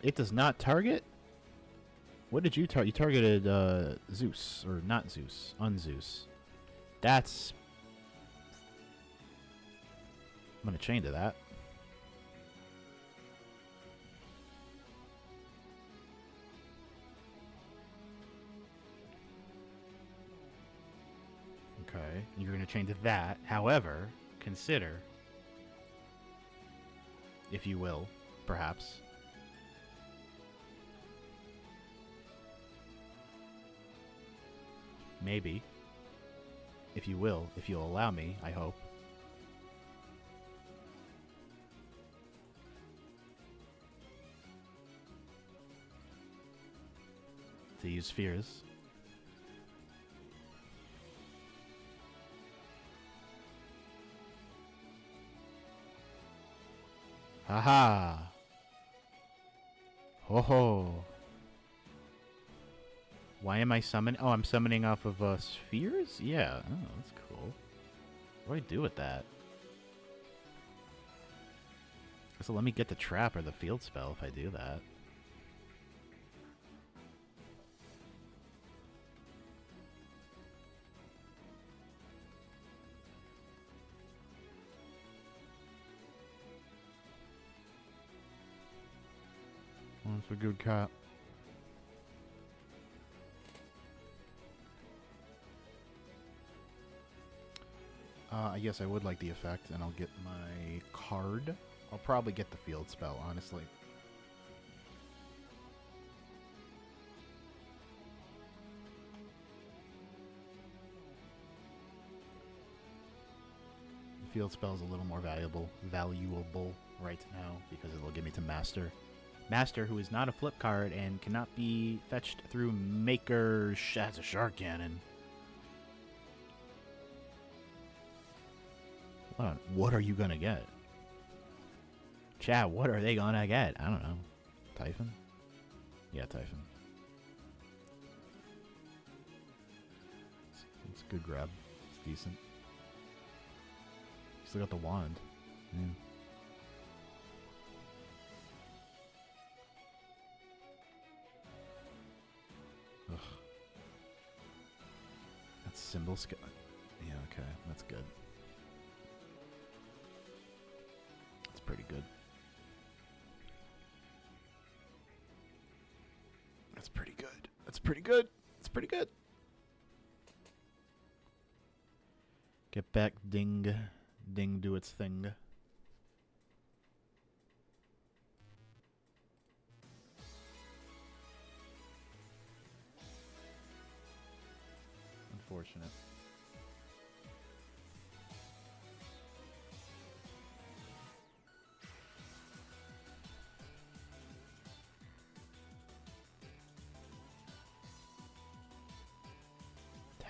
It does not target? What did you target? You targeted Zeus. Or not Zeus. Unzeus. That's... I'm going to chain to that. Okay, you're going to change that. However, consider, if you will, perhaps, maybe, if you will, if you'll allow me, I hope, to use spheres. Haha! Ho ho! Why am I summoning? Oh, I'm summoning off of spheres? Yeah. Oh, that's cool. What do I do with that? So let me get the trap or the field spell if I do that. Well, that's a good cat. Yes, I would like the effect, and I'll get my card. I'll probably get the field spell, honestly. The field spell is a little more valuable right now, because it'll give me to Master. Master, who is not a flip card and cannot be fetched through Maker. Has a Shark Cannon. What are you gonna get? Chat, what are they gonna get? I don't know. Typhon? Yeah, Typhon. It's a good grab. It's decent. Still got the wand. Yeah. Ugh. That's symbol skill. Yeah, okay. That's good. Pretty good. That's pretty good. That's pretty good. That's pretty good. Get back, Ding. Ding, do its thing. Unfortunate.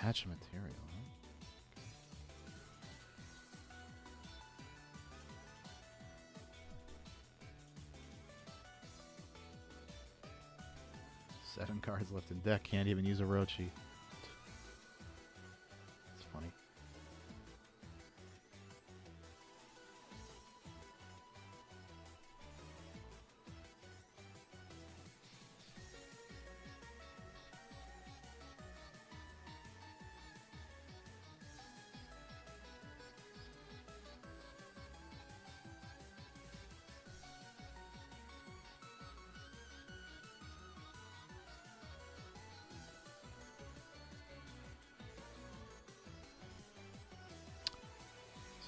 Attach material, huh? Seven cards left in deck. Can't even use Orochi. It's funny.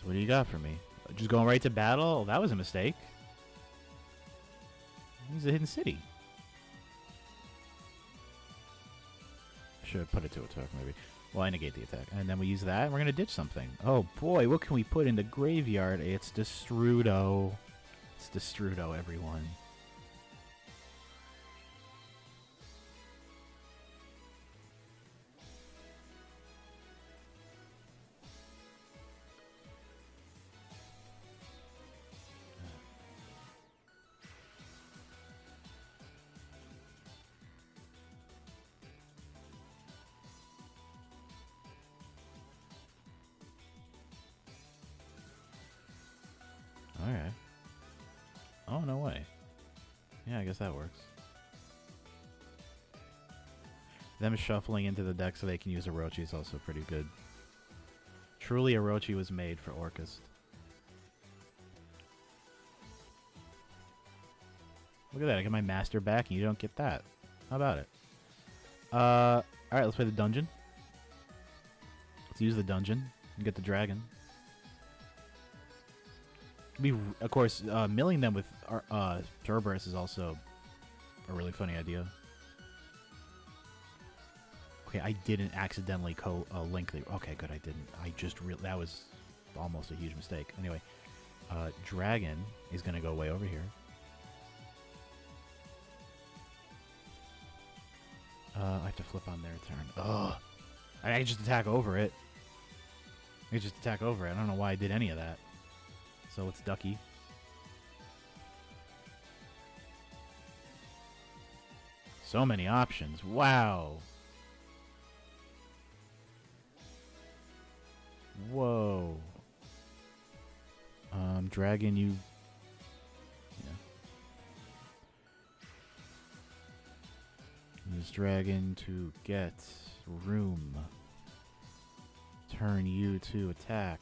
What do you got for me? Just going right to battle? Oh, that was a mistake. He's a hidden city. Should have put it to attack, maybe. Well, I negate the attack. And then we use that, and we're going to ditch something. Oh, boy, what can we put in the graveyard? It's Destrudo. It's Destrudo, everyone. Okay. Oh, no way. Yeah, I guess that works. Them shuffling into the deck so they can use Orochi is also pretty good. Truly, Orochi was made for Orcust. Look at that, I get my master back and you don't get that. How about it? Alright, let's play the dungeon. Let's use the dungeon and get the dragon. Of course, milling them with Cerberus is also a really funny idea. Okay, I didn't accidentally link the... Okay, good, I didn't. I just... That was almost a huge mistake. Anyway, dragon is going to go way over here. I have to flip on their turn. Ugh. I just attack over it. I just attack over it. I don't know why I did any of that. So it's Ducky. So many options. Wow. Whoa. Dragon, you... Yeah. Use dragon to get room. Turn you to attack.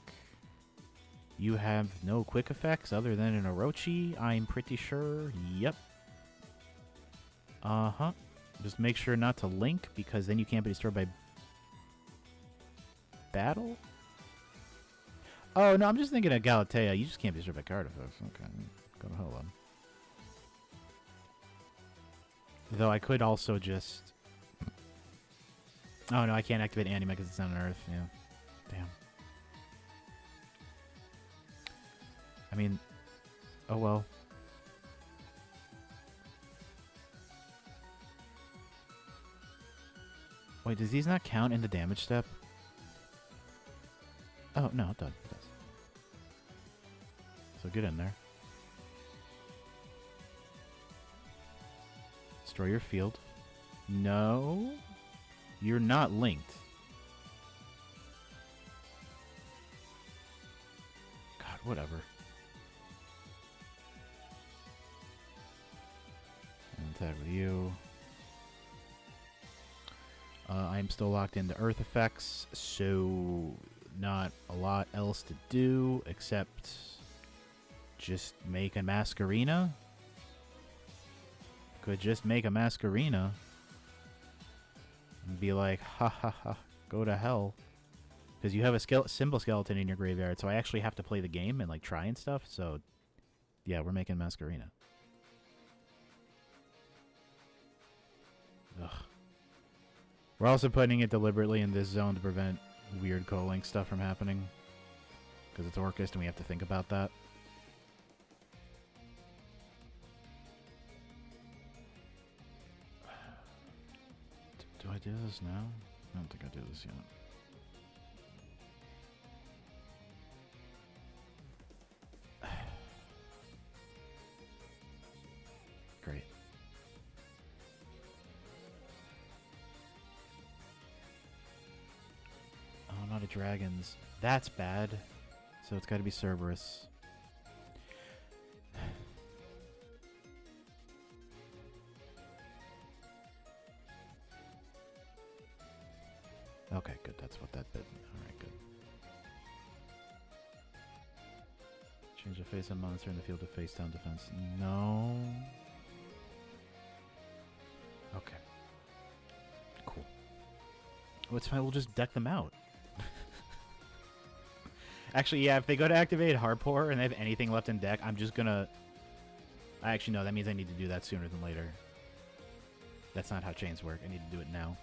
You have no quick effects other than an Orochi, I'm pretty sure. Yep. Uh-huh. Just make sure not to link, because then you can't be destroyed by battle? Oh, no, I'm just thinking of Galatea. You just can't be destroyed by card effects. Okay. Go to hell on. Though I could also just... Oh, no, I can't activate Anima because it's on Earth. Yeah. Damn. I mean... Oh, well. Wait, does these not count in the damage step? Oh, no, it does. It does. So get in there. Destroy your field. No. You're not linked. God, whatever. And attack with you. I'm still locked into Earth effects, so not a lot else to do except just make a Masquerena. Could just make a Masquerena and be like, ha ha ha, go to hell. Because you have a symbol skeleton in your graveyard, so I actually have to play the game and like try and stuff, so yeah, we're making Masquerena. Ugh. We're also putting it deliberately in this zone to prevent weird co-link stuff from happening. Because it's Orcust and we have to think about that. Do I do this now? I don't think I do this yet. Great. Oh, not a dragons. That's bad. So it's got to be Cerberus. Okay, good. That's what that did. Alright, good. Change the face of monster in the field to face down defense. No. Okay. Cool. Well, it's fine. We'll just deck them out. Actually, yeah, if they go to activate Harpour and they have anything left in deck, I'm just gonna... Actually, no, that means I need to do that sooner than later. That's not how chains work. I need to do it now.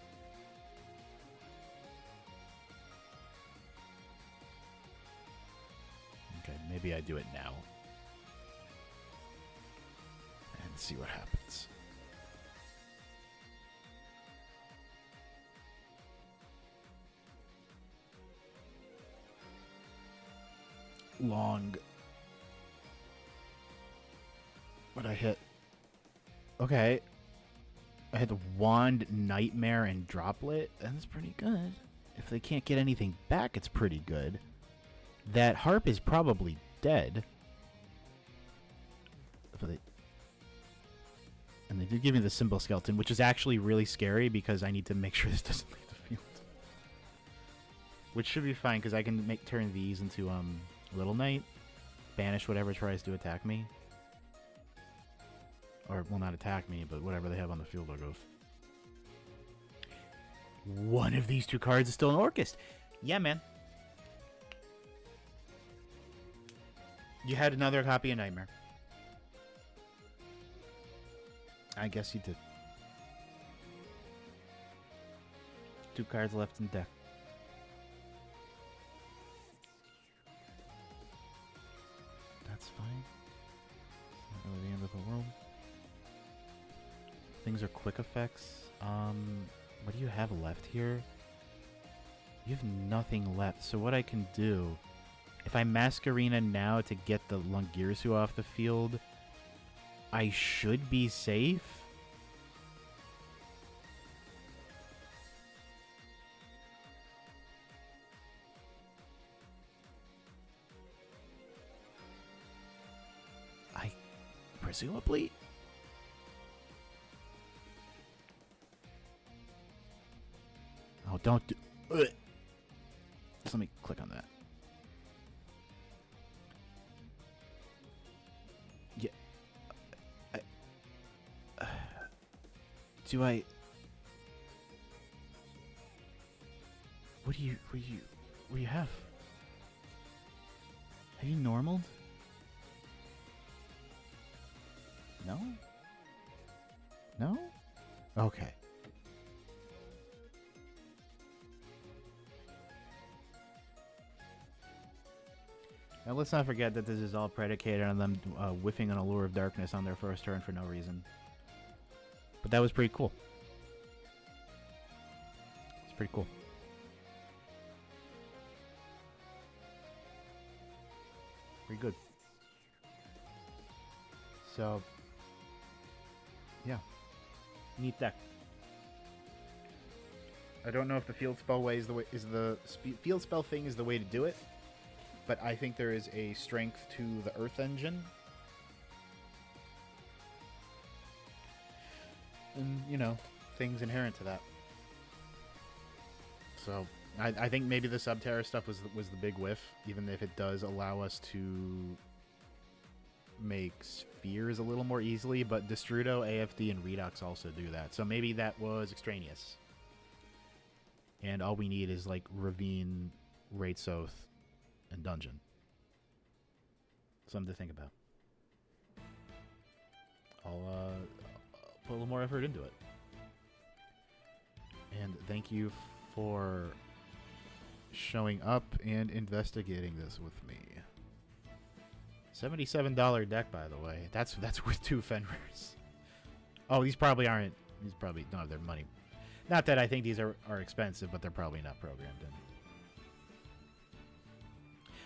Okay, maybe I do it now. And see what happens. Long. What'd I hit? Okay. I hit the Wand, Nightmare, and Droplet. That's pretty good. If they can't get anything back, it's pretty good. That Harp is probably dead. And they did give me the Symbol Skeleton, which is actually really scary because I need to make sure this doesn't leave the field. Which should be fine because I can turn these into Little Knight, banish whatever tries to attack me. Or, well, not attack me, but whatever they have on the field, I'll go. One of these two cards is still an Orcust. Yeah, man. You had another copy of Nightmare. I guess you did. 2 cards left in deck. That's fine. Not really the end of the world. Things are quick effects. What do you have left here? You have nothing left. So what I can do, if I Masquerena now to get the Lungirsu off the field, I should be safe. Presumably. Oh, don't do... Just let me click on that. Yeah. Do I... What do you have? Have you normaled? No? No? Okay. Now let's not forget that this is all predicated on them whiffing an Allure of Darkness on their first turn for no reason. But that was pretty cool. It's pretty cool. Pretty good. So, yeah. Neat deck. I don't know if the field spell way is the field spell thing is the way to do it, but I think there is a strength to the Earth Engine, and you know, things inherent to that. So I think maybe the Subterra stuff was the big whiff, even if it does allow us to make spheres a little more easily, but Destrudo, AFD, and Redox also do that. So maybe that was extraneous. And all we need is like Ravine, Raidsoth, and Dungeon. Something to think about. I'll put a little more effort into it. And thank you for showing up and investigating this with me. $77 deck, by the way. That's with 2 Fenrirs. Oh, these probably aren't. These probably don't have their money. Not that I think these are expensive, but they're probably not programmed in.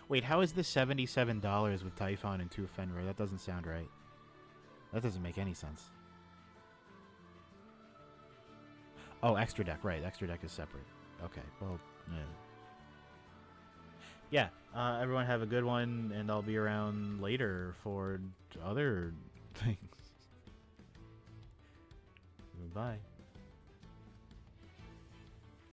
Wait, how is this $77 with Typhon and 2 Fenrir? That doesn't sound right. That doesn't make any sense. Oh, extra deck, right. Extra deck is separate. Okay, well, yeah. Yeah, everyone have a good one, and I'll be around later for other things. Bye.